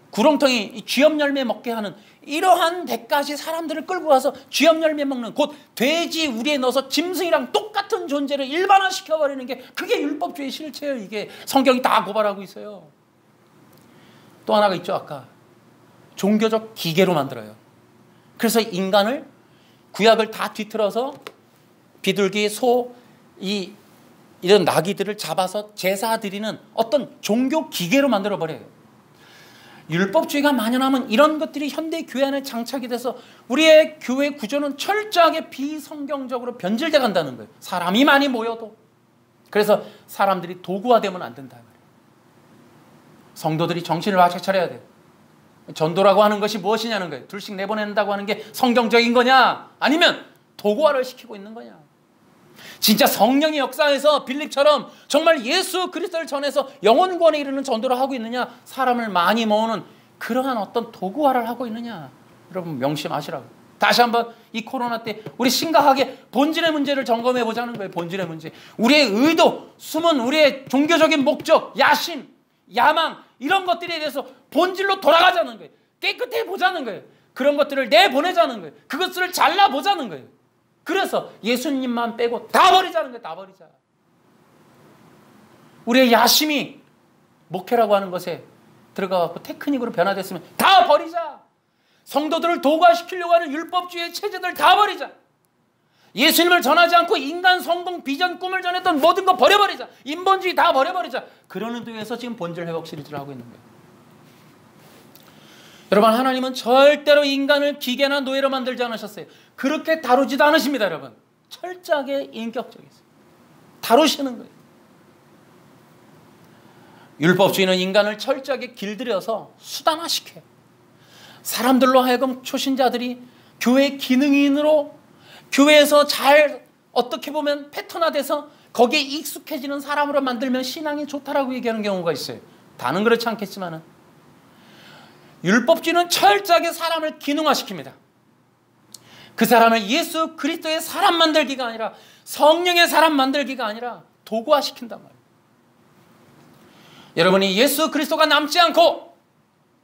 구렁텅이 쥐염 열매 먹게 하는 이러한 데까지 사람들을 끌고 가서 쥐염 열매 먹는, 곧 돼지 우리에 넣어서 짐승이랑 똑같은 존재를 일반화시켜버리는 게, 그게 율법주의 실체예요. 이게 성경이 다 고발하고 있어요. 또 하나가 있죠. 아까 종교적 기계로 만들어요. 그래서 인간을, 구약을 다 뒤틀어서 비둘기, 소, 이런 나귀들을 잡아서 제사 드리는 어떤 종교 기계로 만들어버려요. 율법주의가 만연하면 이런 것들이 현대 교회 안에 장착이 돼서 우리의 교회 구조는 철저하게 비성경적으로 변질돼 간다는 거예요. 사람이 많이 모여도. 그래서 사람들이 도구화되면 안 된다. 성도들이 정신을 바짝 차려야 돼요. 전도라고 하는 것이 무엇이냐는 거예요. 둘씩 내보낸다고 하는 게 성경적인 거냐, 아니면 도구화를 시키고 있는 거냐. 진짜 성령의 역사에서 빌립처럼 정말 예수 그리스도를 전해서 영원 구원에 이르는 전도를 하고 있느냐, 사람을 많이 모으는 그러한 어떤 도구화를 하고 있느냐. 여러분 명심하시라고. 다시 한번 이 코로나 때 우리 심각하게 본질의 문제를 점검해 보자는 거예요. 본질의 문제. 우리의 의도, 숨은 우리의 종교적인 목적, 야심, 야망, 이런 것들에 대해서 본질로 돌아가자는 거예요. 깨끗해 보자는 거예요. 그런 것들을 내보내자는 거예요. 그것을 잘라보자는 거예요. 그래서 예수님만 빼고 다 버리자는 거예요. 다 버리자. 우리의 야심이 목회라고 하는 것에 들어가고 테크닉으로 변화됐으면 다 버리자. 성도들을 도구화시키려고 하는 율법주의의 체제들 다 버리자. 예수님을 전하지 않고 인간 성공 비전 꿈을 전했던 모든 거 버려버리자. 인본주의 다 버려버리자. 그러는 데에서 지금 본질 회복 시리즈를 하고 있는 거예요. 여러분, 하나님은 절대로 인간을 기계나 노예로 만들지 않으셨어요. 그렇게 다루지도 않으십니다. 여러분, 철저하게 인격적이세요. 다루시는 거예요. 율법주의는 인간을 철저하게 길들여서 수단화시켜요. 사람들로 하여금 초신자들이 교회 기능인으로, 교회에서 잘 어떻게 보면 패턴화돼서 거기에 익숙해지는 사람으로 만들면 신앙이 좋다라고 얘기하는 경우가 있어요. 다는 그렇지 않겠지만은, 율법주의는 철저하게 사람을 기능화시킵니다. 그 사람을 예수 그리스도의 사람 만들기가 아니라, 성령의 사람 만들기가 아니라 도구화시킨단 말이에요. 여러분이 예수 그리스도가 남지 않고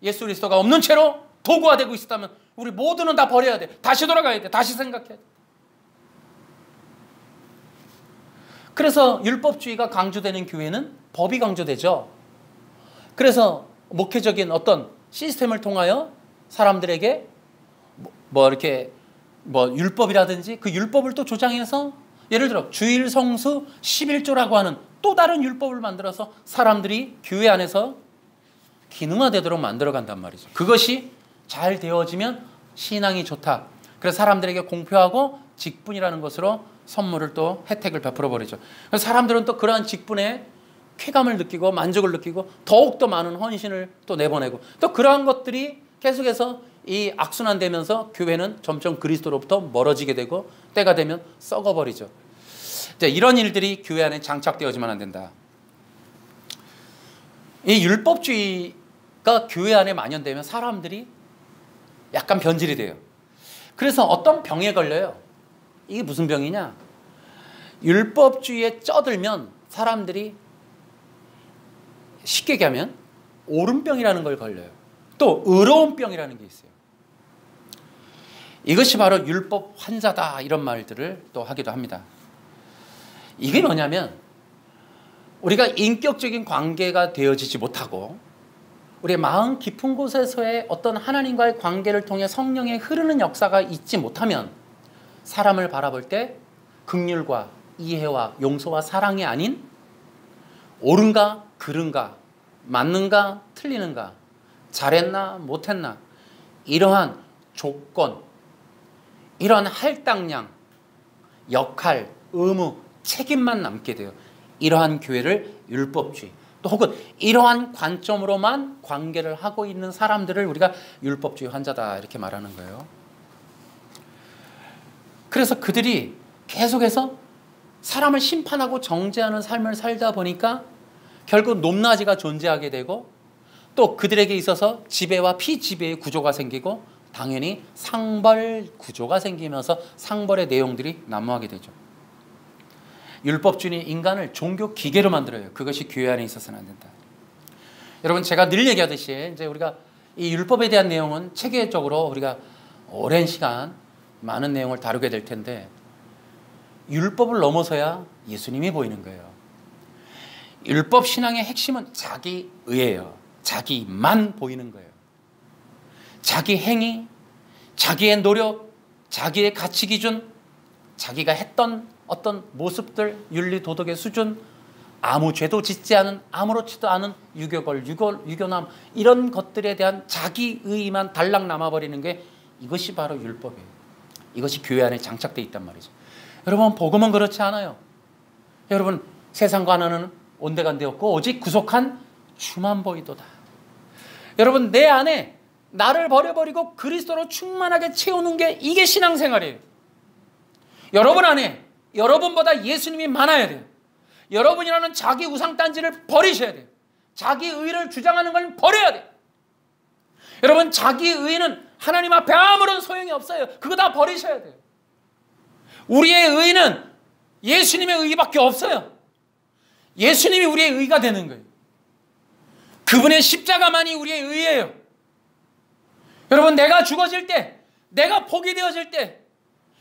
예수 그리스도가 없는 채로 도구화되고 있었다면 우리 모두는 다 버려야 돼. 다시 돌아가야 돼. 다시 생각해야 돼. 그래서 율법주의가 강조되는 교회는 법이 강조되죠. 그래서 목회적인 어떤 시스템을 통하여 사람들에게 이렇게 율법이라든지 그 율법을 또 조장해서, 예를 들어 주일 성수 11조라고 하는 또 다른 율법을 만들어서 사람들이 교회 안에서 기능화되도록 만들어간단 말이죠. 그것이 잘 되어지면 신앙이 좋다. 그래서 사람들에게 공표하고 직분이라는 것으로 선물을 또 혜택을 베풀어 버리죠. 그래서 사람들은 또 그러한 직분에 쾌감을 느끼고 만족을 느끼고 더욱더 많은 헌신을 또 내보내고, 또 그러한 것들이 계속해서 이 악순환되면서 교회는 점점 그리스도로부터 멀어지게 되고 때가 되면 썩어버리죠. 이런 일들이 교회 안에 장착되어지면 안 된다. 이 율법주의가 교회 안에 만연되면 사람들이 약간 변질이 돼요. 그래서 어떤 병에 걸려요. 이게 무슨 병이냐? 율법주의에 쩌들면 사람들이 쉽게 얘기하면 오른병이라는 걸 걸려요. 또 의로운 병이라는 게 있어요. 이것이 바로 율법 환자다, 이런 말들을 또 하기도 합니다. 이게 뭐냐면, 우리가 인격적인 관계가 되어지지 못하고 우리의 마음 깊은 곳에서의 어떤 하나님과의 관계를 통해 성령의 흐르는 역사가 있지 못하면 사람을 바라볼 때 긍휼과 이해와 용서와 사랑이 아닌 옳은가 그른가, 맞는가 틀리는가, 잘했나 못했나, 이러한 조건, 이러한 할당량, 역할, 의무, 책임만 남게 돼요. 이러한 교회를 율법주의, 또 혹은 이러한 관점으로만 관계를 하고 있는 사람들을 우리가 율법주의 환자다, 이렇게 말하는 거예요. 그래서 그들이 계속해서 사람을 심판하고 정죄하는 삶을 살다 보니까 결국 높낮이가 존재하게 되고, 또 그들에게 있어서 지배와 피지배의 구조가 생기고, 당연히 상벌 구조가 생기면서 상벌의 내용들이 난무하게 되죠. 율법주의는 인간을 종교 기계로 만들어요. 그것이 교회 안에 있어서는 안 된다. 여러분, 제가 늘 얘기하듯이 이제 우리가 이 율법에 대한 내용은 체계적으로 우리가 오랜 시간 많은 내용을 다루게 될 텐데, 율법을 넘어서야 예수님이 보이는 거예요. 율법 신앙의 핵심은 자기의예요. 자기만 보이는 거예요. 자기 행위, 자기의 노력, 자기의 가치 기준, 자기가 했던 어떤 모습들, 윤리 도덕의 수준, 아무 죄도 짓지 않은, 아무렇지도 않은 유교걸, 유교남, 이런 것들에 대한 자기의만 달랑 남아버리는 게, 이것이 바로 율법이에요. 이것이 교회 안에 장착되어 있단 말이죠. 여러분, 복음은 그렇지 않아요. 여러분, 세상과는 온데간데 없고 오직 구속한 주만 보이도다. 여러분, 내 안에 나를 버려버리고 그리스도로 충만하게 채우는 게, 이게 신앙생활이에요. 여러분 안에 여러분보다 예수님이 많아야 돼요. 여러분이라는 자기 우상단지를 버리셔야 돼요. 자기 의를 주장하는 걸 버려야 돼요. 여러분, 자기 의는 하나님 앞에 아무런 소용이 없어요. 그거 다 버리셔야 돼요. 우리의 의는 예수님의 의밖에 없어요. 예수님이 우리의 의가 되는 거예요. 그분의 십자가만이 우리의 의예요. 여러분, 내가 죽어질 때, 내가 포기되어질 때,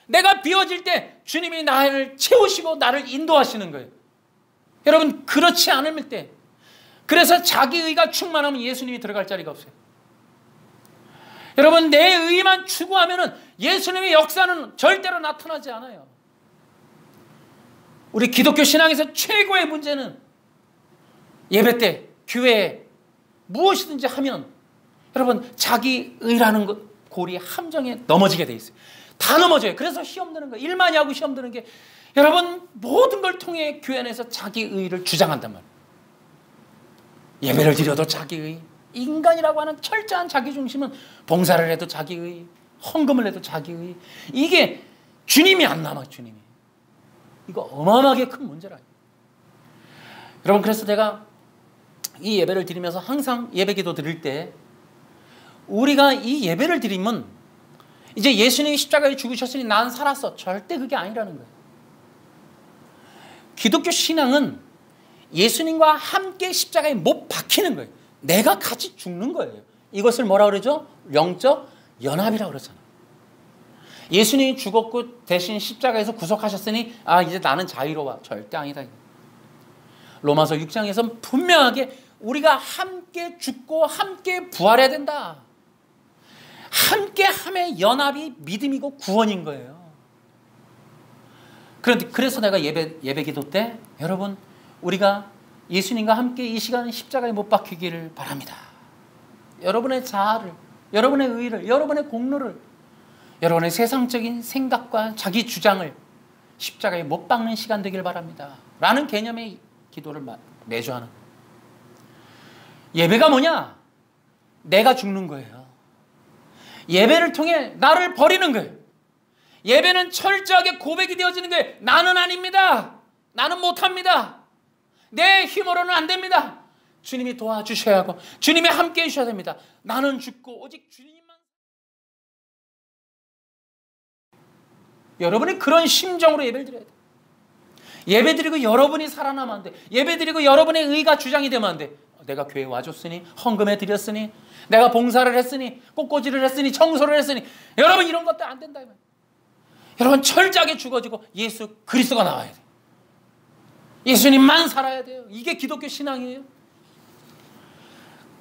내가 비워질 때 주님이 나를 채우시고 나를 인도하시는 거예요. 여러분, 그렇지 않을 때, 그래서 자기 의가 충만하면 예수님이 들어갈 자리가 없어요. 여러분, 내 의만 추구하면 예수님의 역사는 절대로 나타나지 않아요. 우리 기독교 신앙에서 최고의 문제는 예배 때, 교회에 무엇이든지 하면 여러분, 자기 의라는 것, 고리 함정에 넘어지게 돼 있어요. 다 넘어져요. 그래서 시험 드는 거예요. 일 많이 하고 시험 드는 게, 여러분, 모든 걸 통해 교회 안에서 자기 의를 주장한단 말이에요. 예배를 드려도 자기 의, 인간이라고 하는 철저한 자기 중심은 봉사를 해도 자기 의, 헌금을 해도 자기 의, 이게 주님이 안 남아. 주님이, 이거 어마어마하게 큰 문제라. 여러분, 그래서 제가 이 예배를 드리면서 항상 예배기도 드릴 때, 우리가 이 예배를 드리면 이제 예수님이 십자가에 죽으셨으니 난 살았어, 절대 그게 아니라는 거예요. 기독교 신앙은 예수님과 함께 십자가에 못 박히는 거예요. 내가 같이 죽는 거예요. 이것을 뭐라 그러죠? 영적 연합이라고 그러잖아요. 예수님이 죽었고 대신 십자가에서 구속하셨으니 이제 나는 자유로워. 절대 아니다. 로마서 6장에서 분명하게 우리가 함께 죽고 함께 부활해야 된다. 함께함의 연합이 믿음이고 구원인 거예요. 그래서 내가 예배 기도 때, 여러분, 우리가 예수님과 함께 이 시간 십자가에 못 박히기를 바랍니다. 여러분의 자아를, 여러분의 의를, 여러분의 공로를, 여러분의 세상적인 생각과 자기 주장을 십자가에 못 박는 시간 되길 바랍니다. 라는 개념의 기도를 매주 하는 거예요. 예배가 뭐냐? 내가 죽는 거예요. 예배를 통해 나를 버리는 거예요. 예배는 철저하게 고백이 되어지는 거예요. 나는 아닙니다. 나는 못합니다. 내 힘으로는 안 됩니다. 주님이 도와주셔야 하고 주님이 함께 해주셔야 됩니다. 나는 죽고 오직 주님만. 여러분이 그런 심정으로 예배를 드려야 돼요. 예배 드리고 여러분이 살아나면 안 돼. 예배 드리고 여러분의 의가 주장이 되면 안 돼. 내가 교회에 와줬으니, 헌금해 드렸으니, 내가 봉사를 했으니, 꽃꽂이를 했으니, 청소를 했으니, 여러분 이런 것도 안 된다. 여러분 철저하게 죽어지고 예수 그리스도가 나와야 돼. 예수님만 살아야 돼요. 이게 기독교 신앙이에요.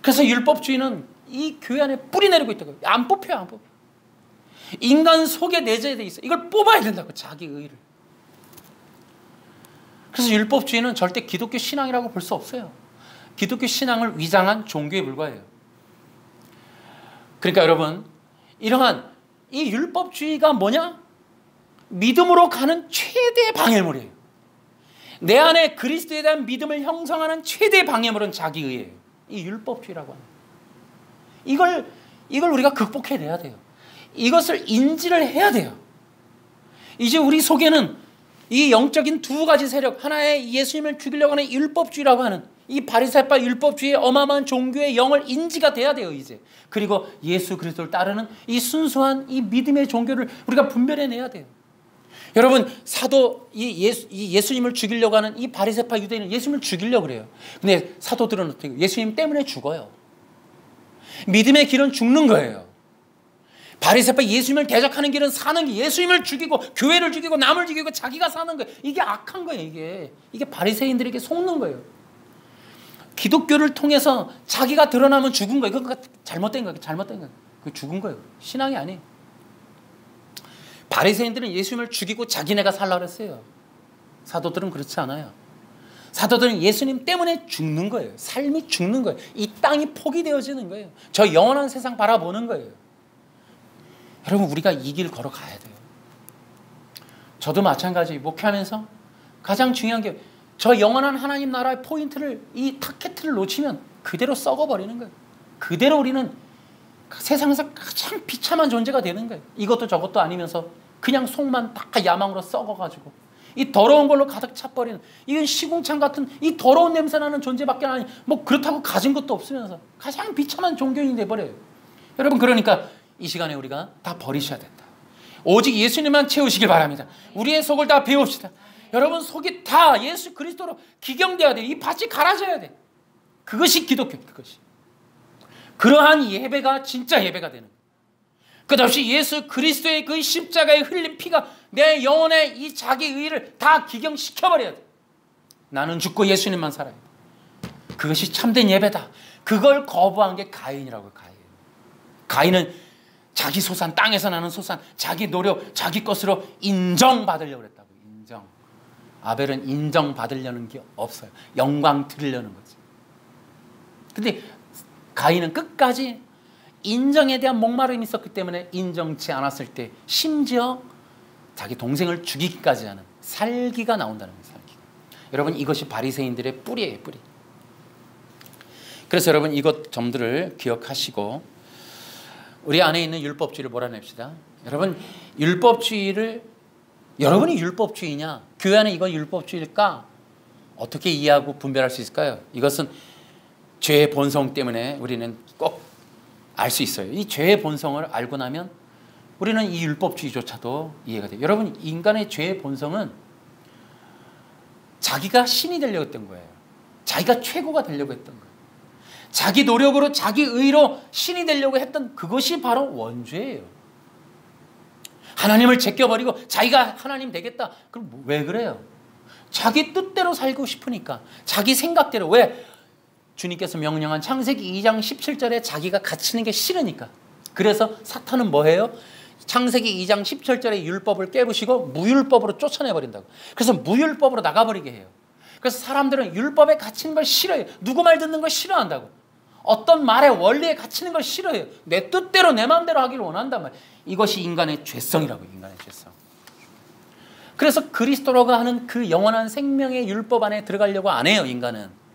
그래서 율법주의는 이 교회 안에 뿌리 내리고 있다고요. 안 뽑혀요. 안 뽑혀. 인간 속에 내재되어 있어. 이걸 뽑아야 된다고, 자기 의를. 그래서 율법주의는 절대 기독교 신앙이라고 볼 수 없어요. 기독교 신앙을 위장한 종교에 불과해요. 그러니까 여러분, 이러한 이 율법주의가 뭐냐? 믿음으로 가는 최대의 방해물이에요. 내 안에 그리스도에 대한 믿음을 형성하는 최대의 방해물은 자기의예요. 이 율법주의라고 하는. 이걸 우리가 극복해내야 돼요. 이것을 인지를 해야 돼요. 이제 우리 속에는 이 영적인 두 가지 세력, 하나의 예수님을 죽이려고 하는 율법주의라고 하는 이 바리새파 율법주의의 어마어마한 종교의 영을 인지가 돼야 돼요, 이제. 그리고 예수 그리스도를 따르는 이 순수한 이 믿음의 종교를 우리가 분별해내야 돼요. 여러분 사도 이 예수님을 죽이려고 하는 이 바리새파 유대인은 예수님을 죽이려고 그래요. 근데 사도들은 어떻게 해요? 예수님 때문에 죽어요. 믿음의 길은 죽는 거예요. 바리새파 예수님을 대적하는 길은 사는 길, 예수님을 죽이고 교회를 죽이고 남을 죽이고 자기가 사는 거예요. 이게 악한 거예요. 이게 바리새인들에게 속는 거예요. 기독교를 통해서 자기가 드러나면 죽은 거예요. 그거 잘못된 거예요. 그 죽은 거예요. 신앙이 아니에요. 바리새인들은 예수님을 죽이고 자기네가 살라고 했어요. 사도들은 그렇지 않아요. 사도들은 예수님 때문에 죽는 거예요. 삶이 죽는 거예요. 이 땅이 포기되어지는 거예요. 저 영원한 세상 바라보는 거예요. 여러분 우리가 이 길 걸어가야 돼요. 저도 마찬가지 목회하면서 가장 중요한 게 저 영원한 하나님 나라의 포인트를 이 타켓을 놓치면 그대로 썩어버리는 거예요. 그대로 우리는 세상에서 가장 비참한 존재가 되는 거예요. 이것도 저것도 아니면서 그냥 속만 다 야망으로 썩어가지고 이 더러운 걸로 가득 차버리는 이건 시궁창 같은 이 더러운 냄새나는 존재밖에 아니 뭐 그렇다고 가진 것도 없으면서 가장 비참한 종교인이 돼버려요. 여러분 그러니까 이 시간에 우리가 다 버리셔야 된다. 오직 예수님만 채우시길 바랍니다. 우리의 속을 다 비웁시다. 여러분 속이 다 예수 그리스도로 기경돼야 돼. 이 밭이 갈아져야 돼. 그것이 기독교. 그것이. 그러한 예배가 진짜 예배가 되는 거예요. 끝없이 예수 그리스도의 그 십자가에 흘린 피가 내 영혼의 이 자기 의를 다 기경시켜버려야 돼. 나는 죽고 예수님만 살아요. 그것이 참된 예배다. 그걸 거부한 게 가인이라고요. 가인은 자기 소산, 땅에서 나는 소산, 자기 노력, 자기 것으로 인정받으려고 그랬다고. 인정. 아벨은 인정받으려는 게 없어요. 영광 드리려는 거지. 근데 가인은 끝까지 인정에 대한 목마름이 있었기 때문에 인정치 않았을 때 심지어 자기 동생을 죽이기까지 하는 살기가 나온다는 거예요. 살기가. 여러분 이것이 바리새인들의 뿌리예요. 뿌리. 그래서 여러분 이것 점들을 기억하시고 우리 안에 있는 율법주의를 몰아냅시다. 여러분 율법주의를 여러분이 율법주의냐 교회 안에 이건 율법주의일까 어떻게 이해하고 분별할 수 있을까요? 이것은 죄의 본성 때문에 우리는 꼭 알 수 있어요. 이 죄의 본성을 알고 나면 우리는 이 율법주의조차도 이해가 돼요. 여러분 인간의 죄의 본성은 자기가 신이 되려고 했던 거예요. 자기가 최고가 되려고 했던 거예요. 자기 노력으로 자기 의로 신이 되려고 했던 그것이 바로 원죄예요. 하나님을 제껴버리고 자기가 하나님 되겠다. 그럼 왜 그래요? 자기 뜻대로 살고 싶으니까. 자기 생각대로. 왜? 주님께서 명령한 창세기 2장 17절에 자기가 갇히는 게 싫으니까. 그래서 사탄은 뭐해요? 창세기 2장 17절의 율법을 깨부시고 무율법으로 쫓아내버린다고. 그래서 무율법으로 나가버리게 해요. 그래서 사람들은 율법에 갇히는 걸 싫어해요. 누구 말 듣는 걸 싫어한다고. 어떤 말의 원리에 갇히는 걸 싫어해요. 내 뜻대로 내 마음대로 하기를 원한단 말이에요. 이것이 인간의 죄성이라고. 인간의 죄성. 그래서 그리스도라고 하는 그 영원한 생명의 율법 안에 들어가려고 안 해요. 인간은.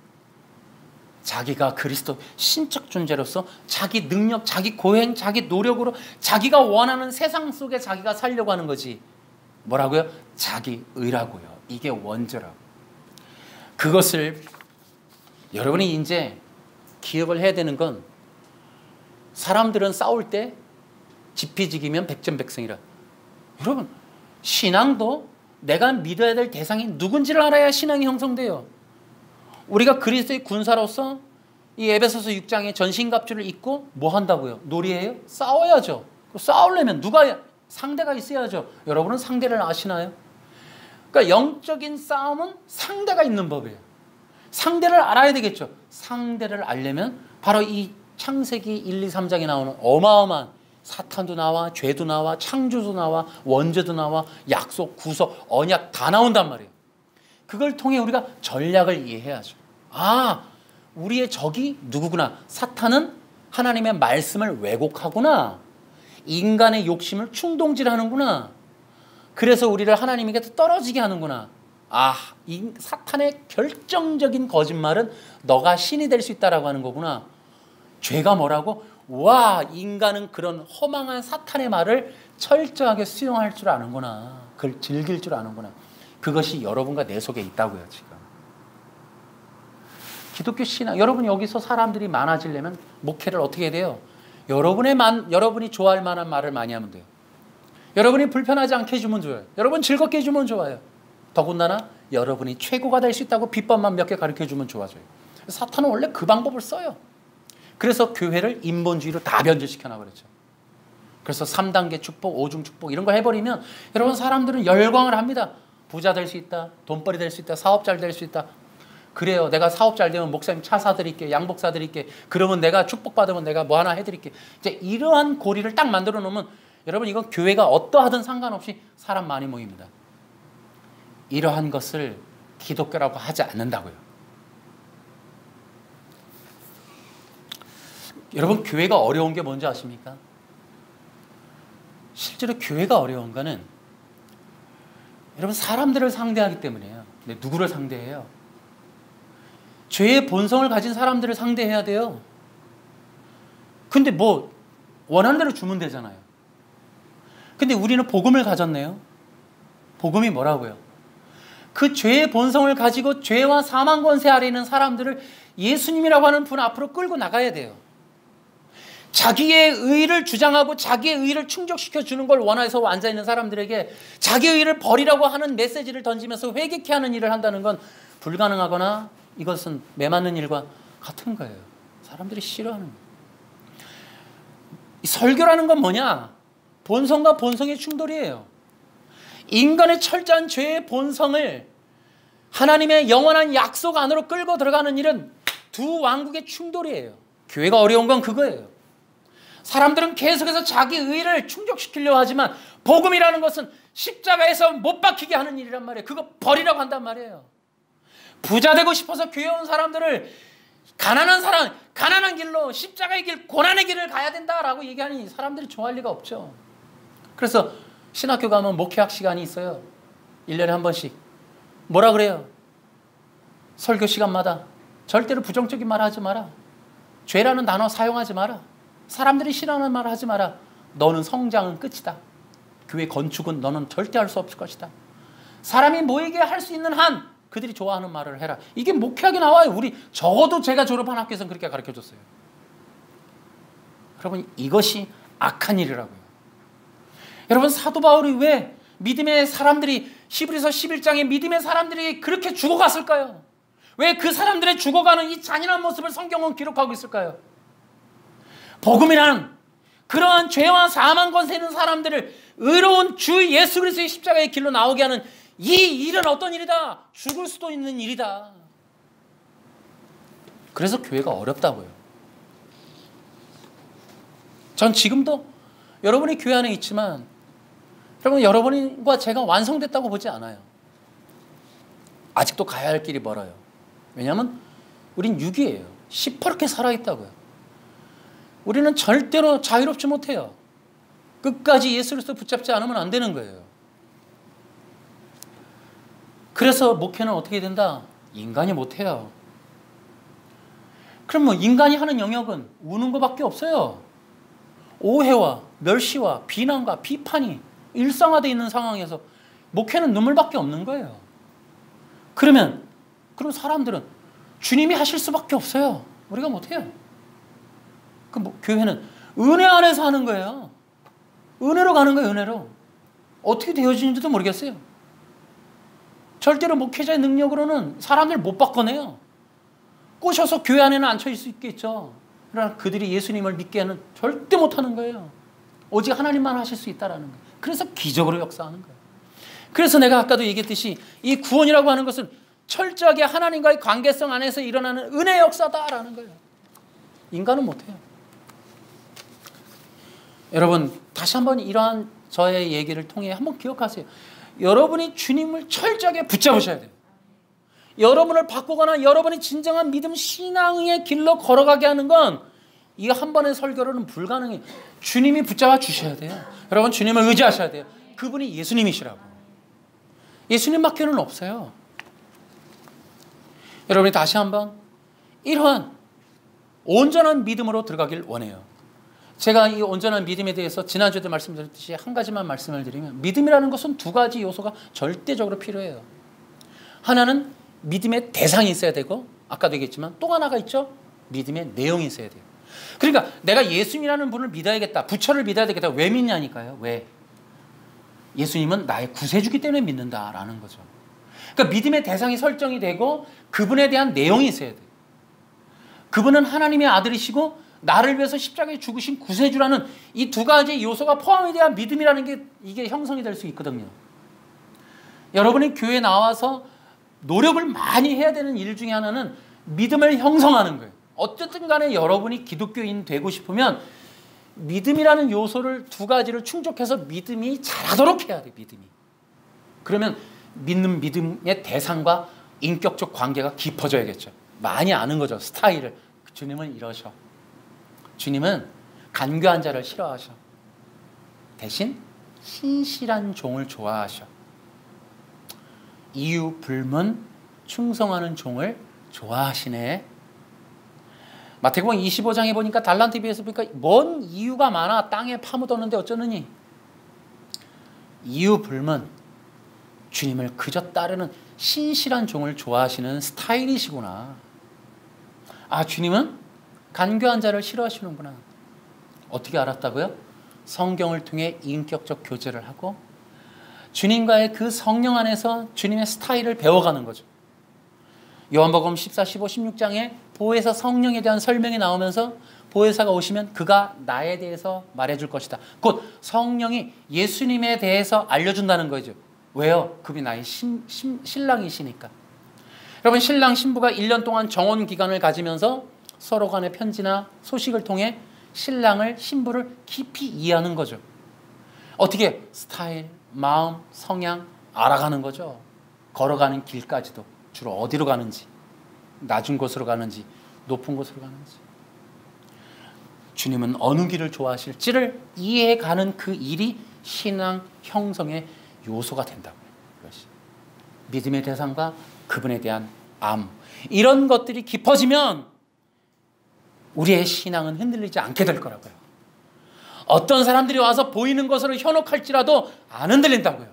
자기가 그리스도 신적 존재로서 자기 능력, 자기 고행, 자기 노력으로 자기가 원하는 세상 속에 자기가 살려고 하는 거지. 뭐라고요? 자기 의라고요. 이게 원죄라고. 그것을 여러분이 이제 기억을 해야 되는 건 사람들은 싸울 때 지피지기면 백전백승이라. 여러분 신앙도 내가 믿어야 될 대상이 누군지를 알아야 신앙이 형성돼요. 우리가 그리스도의 군사로서 이 에베소서 6장의 전신갑주를 입고 뭐 한다고요? 놀이해요? 싸워야죠. 싸우려면 누가 상대가 있어야죠. 여러분은 상대를 아시나요? 그러니까 영적인 싸움은 상대가 있는 법이에요. 상대를 알아야 되겠죠. 상대를 알려면 바로 이 창세기 1, 2, 3장에 나오는 어마어마한 사탄도 나와, 죄도 나와, 창조도 나와, 원죄도 나와, 약속, 구속, 언약 다 나온단 말이에요. 그걸 통해 우리가 전략을 이해해야죠. 아, 우리의 적이 누구구나. 사탄은 하나님의 말씀을 왜곡하구나. 인간의 욕심을 충동질하는구나. 그래서 우리를 하나님에게 떨어지게 하는구나. 아, 이 사탄의 결정적인 거짓말은 너가 신이 될 수 있다라고 하는 거구나. 죄가 뭐라고? 와, 인간은 그런 허망한 사탄의 말을 철저하게 수용할 줄 아는구나. 그걸 즐길 줄 아는구나. 그것이 여러분과 내 속에 있다고요, 지금. 기독교 신앙, 여러분 여기서 사람들이 많아지려면 목회를 어떻게 해야 돼요? 여러분이 좋아할 만한 말을 많이 하면 돼요. 여러분이 불편하지 않게 해주면 좋아요. 여러분 즐겁게 해주면 좋아요. 더군다나 여러분이 최고가 될 수 있다고 비법만 몇 개 가르쳐주면 좋아져요. 사탄은 원래 그 방법을 써요. 그래서 교회를 인본주의로 다 변질시켜 놔버렸죠. 그래서 3단계 축복, 5중 축복 이런 거 해버리면 여러분 사람들은 열광을 합니다. 부자 될 수 있다. 돈벌이 될 수 있다. 사업 잘 될 수 있다. 그래요. 내가 사업 잘 되면 목사님 차 사드릴게. 양복 사드릴게. 그러면 내가 축복받으면 내가 뭐 하나 해드릴게. 이제 이러한 고리를 딱 만들어 놓으면 여러분 이건 교회가 어떠하든 상관없이 사람 많이 모입니다. 이러한 것을 기독교라고 하지 않는다고요. 여러분 교회가 어려운 게 뭔지 아십니까? 실제로 교회가 어려운 거는 여러분 사람들을 상대하기 때문이에요. 근데 누구를 상대해요? 죄의 본성을 가진 사람들을 상대해야 돼요. 근데 뭐 원하는 대로 주면 되잖아요. 근데 우리는 복음을 가졌네요. 복음이 뭐라고요? 그 죄의 본성을 가지고 죄와 사망 권세 아래 있는 사람들을 예수님이라고 하는 분 앞으로 끌고 나가야 돼요. 자기의 의를 주장하고 자기의 의를 충족시켜 주는 걸 원해서 앉아있는 사람들에게 자기의 의를 버리라고 하는 메시지를 던지면서 회개케 하는 일을 한다는 건 불가능하거나 이것은 매맞는 일과 같은 거예요. 사람들이 싫어하는 거예요. 이 설교라는 건 뭐냐? 본성과 본성의 충돌이에요. 인간의 철저한 죄의 본성을 하나님의 영원한 약속 안으로 끌고 들어가는 일은 두 왕국의 충돌이에요. 교회가 어려운 건 그거예요. 사람들은 계속해서 자기 의를 충족시키려고 하지만 복음이라는 것은 십자가에서 못 박히게 하는 일이란 말이에요. 그거 버리라고 한단 말이에요. 부자 되고 싶어서 교회 온 사람들을 가난한 사람, 가난한 길로 십자가의 길, 고난의 길을 가야 된다라고 얘기하니 사람들이 좋아할 리가 없죠. 그래서 신학교 가면 목회학 시간이 있어요. 1년에 한 번씩. 뭐라 그래요? 설교 시간마다 절대로 부정적인 말 하지 마라. 죄라는 단어 사용하지 마라. 사람들이 싫어하는 말을 하지 마라. 너는 성장은 끝이다. 교회 건축은 너는 절대 할 수 없을 것이다. 사람이 모이게 할 수 있는 한 그들이 좋아하는 말을 해라. 이게 목회학에 나와요. 우리 적어도 제가 졸업한 학교에서는 그렇게 가르쳐줬어요. 여러분 이것이 악한 일이라고요. 여러분 사도 바울이 왜 믿음의 사람들이 히브리서 11장에 믿음의 사람들이 그렇게 죽어갔을까요? 왜 그 사람들의 죽어가는 이 잔인한 모습을 성경은 기록하고 있을까요? 복음이란 그러한 죄와 사망 권세 있는 사람들을 의로운 주 예수 그리스도의 십자가의 길로 나오게 하는 이 일은 어떤 일이다? 죽을 수도 있는 일이다. 그래서 교회가 어렵다고요. 전 지금도 여러분이 교회 안에 있지만 여러분 여러분과 제가 완성됐다고 보지 않아요. 아직도 가야 할 길이 멀어요. 왜냐하면 우린 육이에요. 시퍼렇게 살아있다고요. 우리는 절대로 자유롭지 못해요. 끝까지 예수 그리스도 붙잡지 않으면 안 되는 거예요. 그래서 목회는 어떻게 된다? 인간이 못해요. 그럼 뭐 인간이 하는 영역은 우는 것밖에 없어요. 오해와 멸시와 비난과 비판이 일상화되어 있는 상황에서 목회는 눈물밖에 없는 거예요. 그럼 사람들은 주님이 하실 수밖에 없어요. 우리가 못해요. 교회는 은혜 안에서 하는 거예요. 은혜로 가는 거예요. 은혜로. 어떻게 되어지는지도 모르겠어요. 절대로 목회자의 능력으로는 사람들 못 바꿔내요. 꼬셔서 교회 안에는 앉혀 있을 수 있겠죠. 그러나 그들이 예수님을 믿게 하는 절대 못하는 거예요. 오직 하나님만 하실 수 있다라는 거예요. 그래서 기적으로 역사하는 거예요. 그래서 내가 아까도 얘기했듯이 이 구원이라고 하는 것은 철저하게 하나님과의 관계성 안에서 일어나는 은혜의 역사다라는 거예요. 인간은 못해요. 여러분 다시 한번 이러한 저의 얘기를 통해 한번 기억하세요. 여러분이 주님을 철저하게 붙잡으셔야 돼요. 여러분을 바꾸거나 여러분이 진정한 믿음 신앙의 길로 걸어가게 하는 건 이 한 번의 설교로는 불가능해요. 주님이 붙잡아 주셔야 돼요. 여러분 주님을 의지하셔야 돼요. 그분이 예수님이시라고. 예수님밖에는 없어요. 여러분이 다시 한번 이러한 온전한 믿음으로 들어가길 원해요. 제가 이 온전한 믿음에 대해서 지난주에도 말씀드렸듯이 한 가지만 말씀을 드리면 믿음이라는 것은 두 가지 요소가 절대적으로 필요해요. 하나는 믿음의 대상이 있어야 되고 아까도 얘기했지만 또 하나가 있죠. 믿음의 내용이 있어야 돼요. 그러니까 내가 예수님이라는 분을 믿어야겠다. 부처를 믿어야 되겠다. 왜 믿냐니까요. 왜? 예수님은 나의 구세주기 때문에 믿는다라는 거죠. 그러니까 믿음의 대상이 설정이 되고 그분에 대한 내용이 있어야 돼요. 그분은 하나님의 아들이시고 나를 위해서 십자가에 죽으신 구세주라는 이 두 가지 요소가 포함이 돼야 믿음이라는 게 이게 형성이 될 수 있거든요. 여러분이 교회에 나와서 노력을 많이 해야 되는 일 중에 하나는 믿음을 형성하는 거예요. 어쨌든 간에 여러분이 기독교인 되고 싶으면 믿음이라는 요소를 두 가지를 충족해서 믿음이 자라도록 해야 돼요. 믿음이. 그러면 믿는 믿음의 대상과 인격적 관계가 깊어져야겠죠. 많이 아는 거죠. 스타일을. 주님은 이러셔. 주님은 간교한 자를 싫어하셔. 대신 신실한 종을 좋아하셔. 이유 불문 충성하는 종을 좋아하시네. 마태복음 25장에 보니까 달란트에 비해서 보니까 뭔 이유가 많아. 땅에 파묻었는데 어쩌느니. 이유 불문 주님을 그저 따르는 신실한 종을 좋아하시는 스타일이시구나. 아, 주님은 간교한 자를 싫어하시는구나. 어떻게 알았다고요? 성경을 통해 인격적 교제를 하고 주님과의 그 성령 안에서 주님의 스타일을 배워가는 거죠. 요한복음 14, 15, 16장에 보혜사 성령에 대한 설명이 나오면서 보혜사가 오시면 그가 나에 대해서 말해줄 것이다. 곧 성령이 예수님에 대해서 알려준다는 거죠. 왜요? 그분이 나의 신랑이시니까. 여러분, 신랑 신부가 1년 동안 정혼 기간을 가지면서 서로 간의 편지나 소식을 통해 신랑을 신부를 깊이 이해하는 거죠. 어떻게? 스타일, 마음, 성향 알아가는 거죠. 걸어가는 길까지도 주로 어디로 가는지, 낮은 곳으로 가는지, 높은 곳으로 가는지, 주님은 어느 길을 좋아하실지를 이해해가는 그 일이 신앙 형성의 요소가 된다고요. 이것이 믿음의 대상과 그분에 대한 암, 이런 것들이 깊어지면 우리의 신앙은 흔들리지 않게 될 거라고요. 어떤 사람들이 와서 보이는 것으로 현혹할지라도 안 흔들린다고요.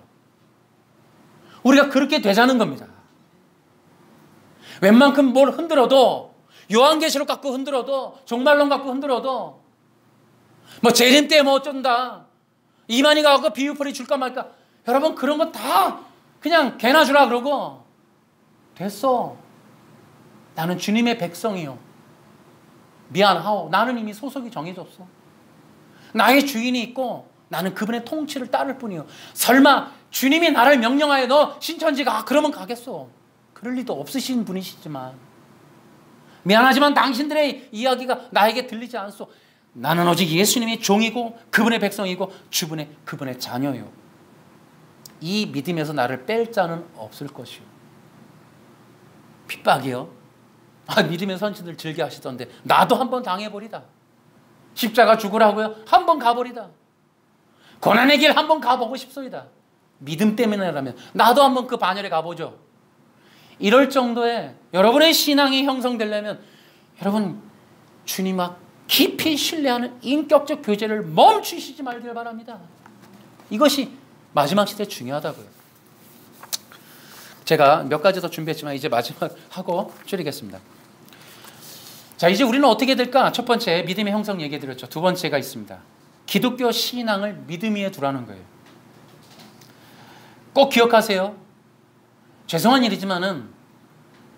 우리가 그렇게 되자는 겁니다. 웬만큼 뭘 흔들어도, 요한계시록 갖고 흔들어도, 종말론 갖고 흔들어도, 뭐 재림 때 뭐 어쩐다, 이만희가 갖고 비유풀이 줄까 말까, 여러분 그런 거 다 그냥 개나 주라 그러고 됐어. 나는 주님의 백성이요. 미안하오. 나는 이미 소속이 정해졌어. 나의 주인이 있고 나는 그분의 통치를 따를 뿐이요. 설마 주님이 나를 명령하여 너 신천지 가, 그러면 가겠어. 그럴 리도 없으신 분이시지만, 미안하지만 당신들의 이야기가 나에게 들리지 않소. 나는 오직 예수님의 종이고 그분의 백성이고 그분의 자녀요. 이 믿음에서 나를 뺄 자는 없을 것이요. 핍박이요. 믿음의 선지들 즐겨 하시던데 나도 한번 당해버리다. 십자가 죽으라고요? 한번 가버리다. 고난의 길 한번 가보고 싶소이다. 믿음 때문에라면 나도 한번 그 반열에 가보죠. 이럴 정도의 여러분의 신앙이 형성되려면 여러분 주님과 깊이 신뢰하는 인격적 교제를 멈추시지 말길 바랍니다. 이것이 마지막 시대에 중요하다고요. 제가 몇 가지 더 준비했지만 이제 마지막 하고 줄이겠습니다. 자, 이제 우리는 어떻게 될까? 첫 번째, 믿음의 형성 얘기해 드렸죠. 두 번째가 있습니다. 기독교 신앙을 믿음 위에 두라는 거예요. 꼭 기억하세요. 죄송한 일이지만은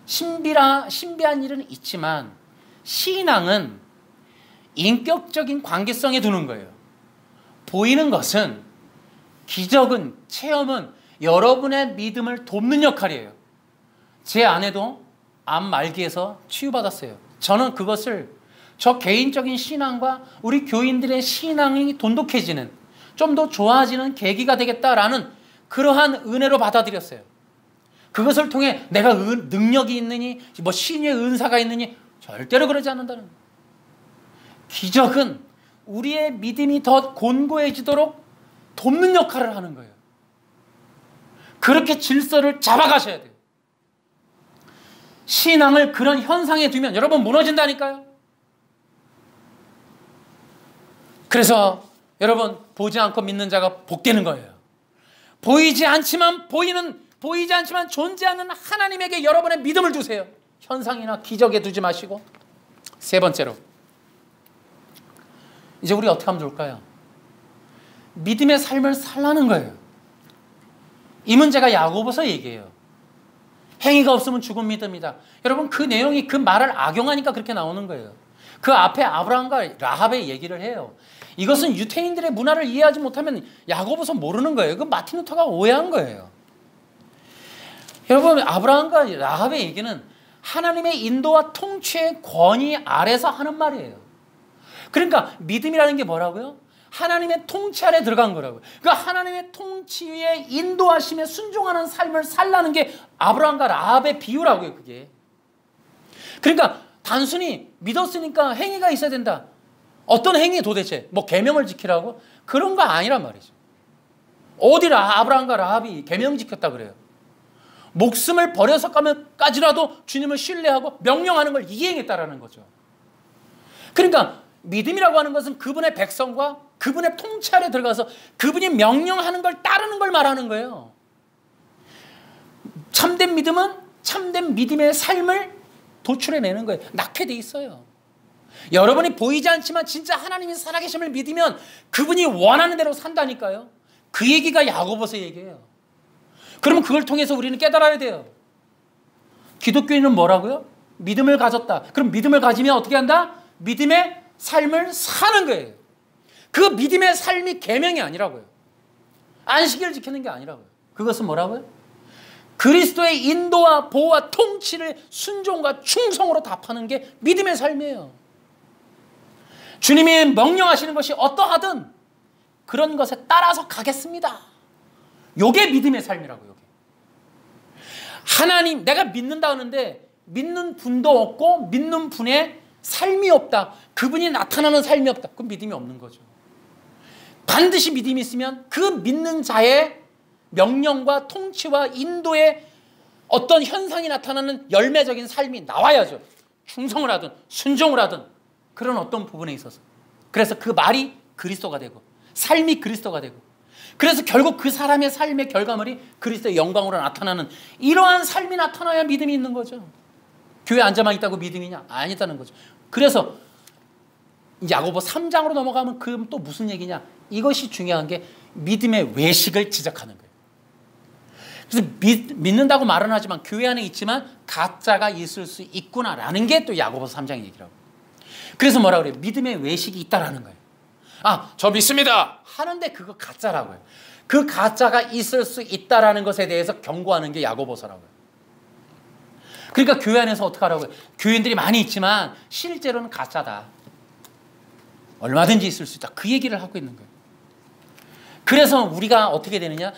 신비한 일은 있지만 신앙은 인격적인 관계성에 두는 거예요. 보이는 것은, 기적은, 체험은 여러분의 믿음을 돕는 역할이에요. 제 아내도 암 말기에서 치유받았어요. 저는 그것을 저 개인적인 신앙과 우리 교인들의 신앙이 돈독해지는, 좀 더 좋아지는 계기가 되겠다라는 그러한 은혜로 받아들였어요. 그것을 통해 내가 능력이 있느니, 뭐 신의 은사가 있느니, 절대로 그러지 않는다는 거예요. 기적은 우리의 믿음이 더 곤고해지도록 돕는 역할을 하는 거예요. 그렇게 질서를 잡아가셔야 돼요. 신앙을 그런 현상에 두면 여러분 무너진다니까요. 그래서 여러분 보지 않고 믿는 자가 복되는 거예요. 보이지 않지만 존재하는 하나님에게 여러분의 믿음을 두세요. 현상이나 기적에 두지 마시고. 세 번째로, 이제 우리 어떻게 하면 좋을까요? 믿음의 삶을 살라는 거예요. 이 문제가 야고보서 얘기해요. 행위가 없으면 죽은 믿음이다. 여러분 그 내용이 그 말을 악용하니까 그렇게 나오는 거예요. 그 앞에 아브라함과 라합의 얘기를 해요. 이것은 유대인들의 문화를 이해하지 못하면 야고보서 모르는 거예요. 그 마틴 루터가 오해한 거예요. 여러분 아브라함과 라합의 얘기는 하나님의 인도와 통치의 권위 아래서 하는 말이에요. 그러니까 믿음이라는 게 뭐라고요? 하나님의 통치 아래 들어간 거라고요. 그러니까 하나님의 통치에 인도하심에 순종하는 삶을 살라는 게 아브라함과 라합의 비유라고요. 그게. 그러니까 단순히 믿었으니까 행위가 있어야 된다. 어떤 행위 도대체? 뭐 계명을 지키라고? 그런 거 아니란 말이죠. 어디 아브라함과 라합이 계명 지켰다 그래요? 목숨을 버려서까지라도 주님을 신뢰하고 명령하는 걸 이행했다라는 거죠. 그러니까 믿음이라고 하는 것은 그분의 백성과 그분의 통치 아래 들어가서 그분이 명령하는 걸 따르는 걸 말하는 거예요. 참된 믿음은 참된 믿음의 삶을 도출해내는 거예요. 낳게 돼 있어요. 여러분이 보이지 않지만 진짜 하나님이 살아계심을 믿으면 그분이 원하는 대로 산다니까요. 그 얘기가 야고보서 얘기예요. 그러면 그걸 통해서 우리는 깨달아야 돼요. 기독교인은 뭐라고요? 믿음을 가졌다. 그럼 믿음을 가지면 어떻게 한다? 믿음의 삶을 사는 거예요. 그 믿음의 삶이 계명이 아니라고요. 안식일을 지키는 게 아니라고요. 그것은 뭐라고요? 그리스도의 인도와 보호와 통치를 순종과 충성으로 답하는 게 믿음의 삶이에요. 주님이 명령하시는 것이 어떠하든 그런 것에 따라서 가겠습니다. 요게 믿음의 삶이라고요. 요게. 하나님, 내가 믿는다 하는데 믿는 분도 없고 믿는 분의 삶이 없다. 그분이 나타나는 삶이 없다. 그건 믿음이 없는 거죠. 반드시 믿음이 있으면 그 믿는 자의 명령과 통치와 인도의 어떤 현상이 나타나는 열매적인 삶이 나와야죠. 충성을 하든 순종을 하든 그런 어떤 부분에 있어서. 그래서 그 말이 그리스도가 되고 삶이 그리스도가 되고 그래서 결국 그 사람의 삶의 결과물이 그리스도의 영광으로 나타나는 이러한 삶이 나타나야 믿음이 있는 거죠. 교회 앉아만 있다고 믿음이냐? 아니다는 거죠. 그래서 야고보 3장으로 넘어가면 그럼 또 무슨 얘기냐? 이것이 중요한 게 믿음의 외식을 지적하는 거예요. 그래서 믿는다고 말은 하지만 교회 안에 있지만 가짜가 있을 수 있구나라는 게 또 야고보서 3장의 얘기라고. 그래서 뭐라 그래요? 믿음의 외식이 있다라는 거예요. 아, 저 믿습니다 하는데 그거 가짜라고요. 그 가짜가 있을 수 있다라는 것에 대해서 경고하는 게 야고보서라고요. 그러니까 교회 안에서 어떻게 하라고요? 교인들이 많이 있지만 실제로는 가짜다. 얼마든지 있을 수 있다. 그 얘기를 하고 있는 거예요. 그래서 우리가 어떻게 되느냐?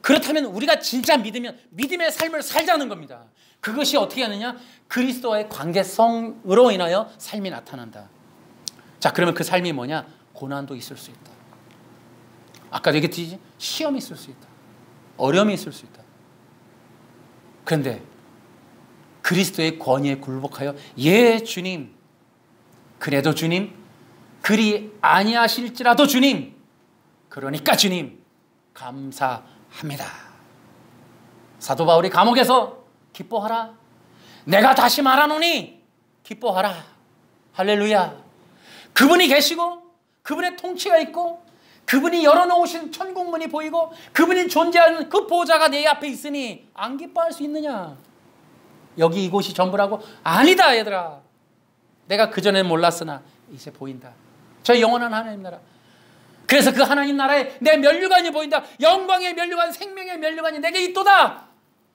그렇다면 우리가 진짜 믿으면 믿음의 삶을 살자는 겁니다. 그것이 어떻게 하느냐? 그리스도와의 관계성으로 인하여 삶이 나타난다. 자, 그러면 그 삶이 뭐냐? 고난도 있을 수 있다. 아까도 얘기했지? 시험이 있을 수 있다. 어려움이 있을 수 있다. 그런데 그리스도의 권위에 굴복하여 예 주님, 그래도 주님, 그리 아니하실지라도 주님, 그러니까 주님 감사합니다. 사도 바울이 감옥에서 기뻐하라. 내가 다시 말하노니 기뻐하라. 할렐루야. 그분이 계시고 그분의 통치가 있고 그분이 열어놓으신 천국문이 보이고 그분이 존재하는 그 보좌가 내 앞에 있으니 안 기뻐할 수 있느냐? 여기 이곳이 전부라고? 아니다 얘들아. 내가 그전엔 몰랐으나 이제 보인다. 저 영원한 하나님 나라. 그래서 그 하나님 나라에 내 면류관이 보인다. 영광의 면류관, 생명의 면류관이 내게 있도다.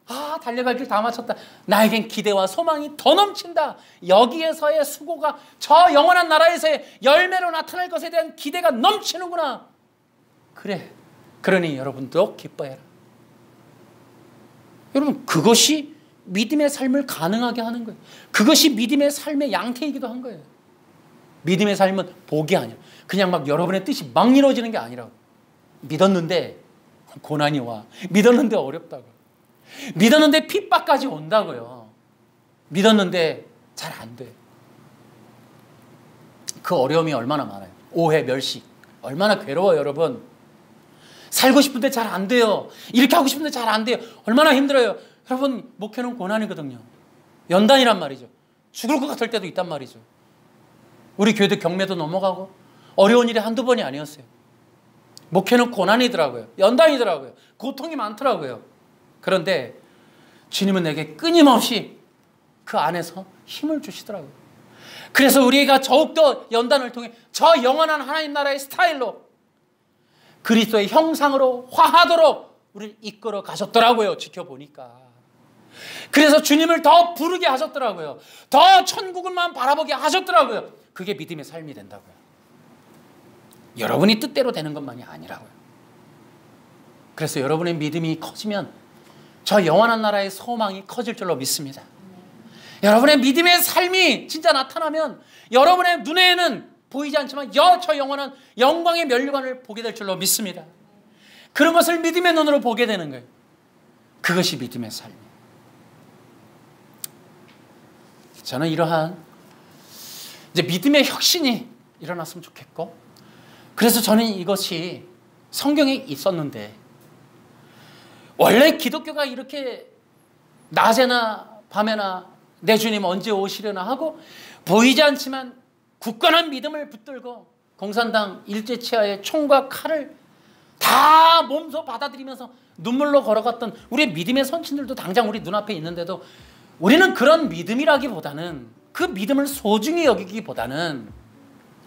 아, 달려갈 길 다 마쳤다. 나에겐 기대와 소망이 더 넘친다. 여기에서의 수고가 저 영원한 나라에서의 열매로 나타날 것에 대한 기대가 넘치는구나. 그래. 그러니 여러분도 기뻐해라. 여러분, 그것이 믿음의 삶을 가능하게 하는 거예요. 그것이 믿음의 삶의 양태이기도 한 거예요. 믿음의 삶은 복이 아니라 그냥 막 여러분의 뜻이 막 이루어지는 게 아니라고. 믿었는데 고난이 와. 믿었는데 어렵다고. 믿었는데 핍박까지 온다고요. 믿었는데 잘 안 돼. 그 어려움이 얼마나 많아요. 오해, 멸시. 얼마나 괴로워요, 여러분. 살고 싶은데 잘 안 돼요. 이렇게 하고 싶은데 잘 안 돼요. 얼마나 힘들어요. 여러분, 목회는 고난이거든요. 연단이란 말이죠. 죽을 것 같을 때도 있단 말이죠. 우리 교회도 경매도 넘어가고 어려운 일이 한두 번이 아니었어요. 목회는 고난이더라고요. 연단이더라고요. 고통이 많더라고요. 그런데 주님은 내게 끊임없이 그 안에서 힘을 주시더라고요. 그래서 우리가 더욱더 연단을 통해 저 영원한 하나님 나라의 스타일로 그리스도의 형상으로 화하도록 우리를 이끌어 가셨더라고요. 지켜보니까. 그래서 주님을 더 부르게 하셨더라고요. 더 천국을만 바라보게 하셨더라고요. 그게 믿음의 삶이 된다고요. 여러분이 뜻대로 되는 것만이 아니라고요. 그래서 여러분의 믿음이 커지면 저 영원한 나라의 소망이 커질 줄로 믿습니다. 여러분의 믿음의 삶이 진짜 나타나면 여러분의 눈에는 보이지 않지만 저 영원한 영광의 면류관을 보게 될 줄로 믿습니다. 그런 것을 믿음의 눈으로 보게 되는 거예요. 그것이 믿음의 삶이에요. 저는 이러한 이제 믿음의 혁신이 일어났으면 좋겠고, 그래서 저는 이것이 성경에 있었는데, 원래 기독교가 이렇게 낮에나 밤에나 내 주님 언제 오시려나 하고 보이지 않지만 굳건한 믿음을 붙들고 공산당 일제치하의 총과 칼을 다 몸소 받아들이면서 눈물로 걸어갔던 우리의 믿음의 선친들도 당장 우리 눈앞에 있는데도 우리는 그런 믿음이라기보다는, 그 믿음을 소중히 여기기보다는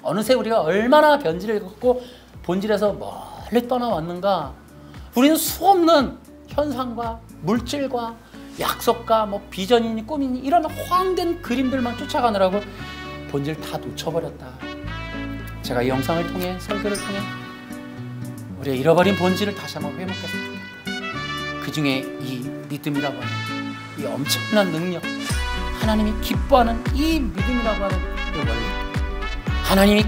어느새 우리가 얼마나 변질을 겪고 본질에서 멀리 떠나왔는가. 우리는 수없는 현상과 물질과 약속과 비전이니 꿈이니 이런 허황된 그림들만 쫓아가느라고 본질 다 놓쳐버렸다. 제가 이 영상을 통해, 설교를 통해 우리의 잃어버린 본질을 다시 한번 회복했으면 좋겠다. 그 중에 이 믿음이라고 하는 이 엄청난 능력, 하나님이 기뻐하는 이 믿음이라고 하는 이 원리, 하나님이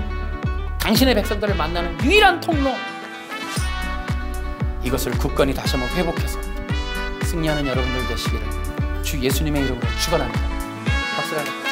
당신의 백성들을 만나는 유일한 통로, 이것을 굳건히 다시 한번 회복해서 승리하는 여러분들 되시기를 주 예수님의 이름으로 축원합니다. 박수를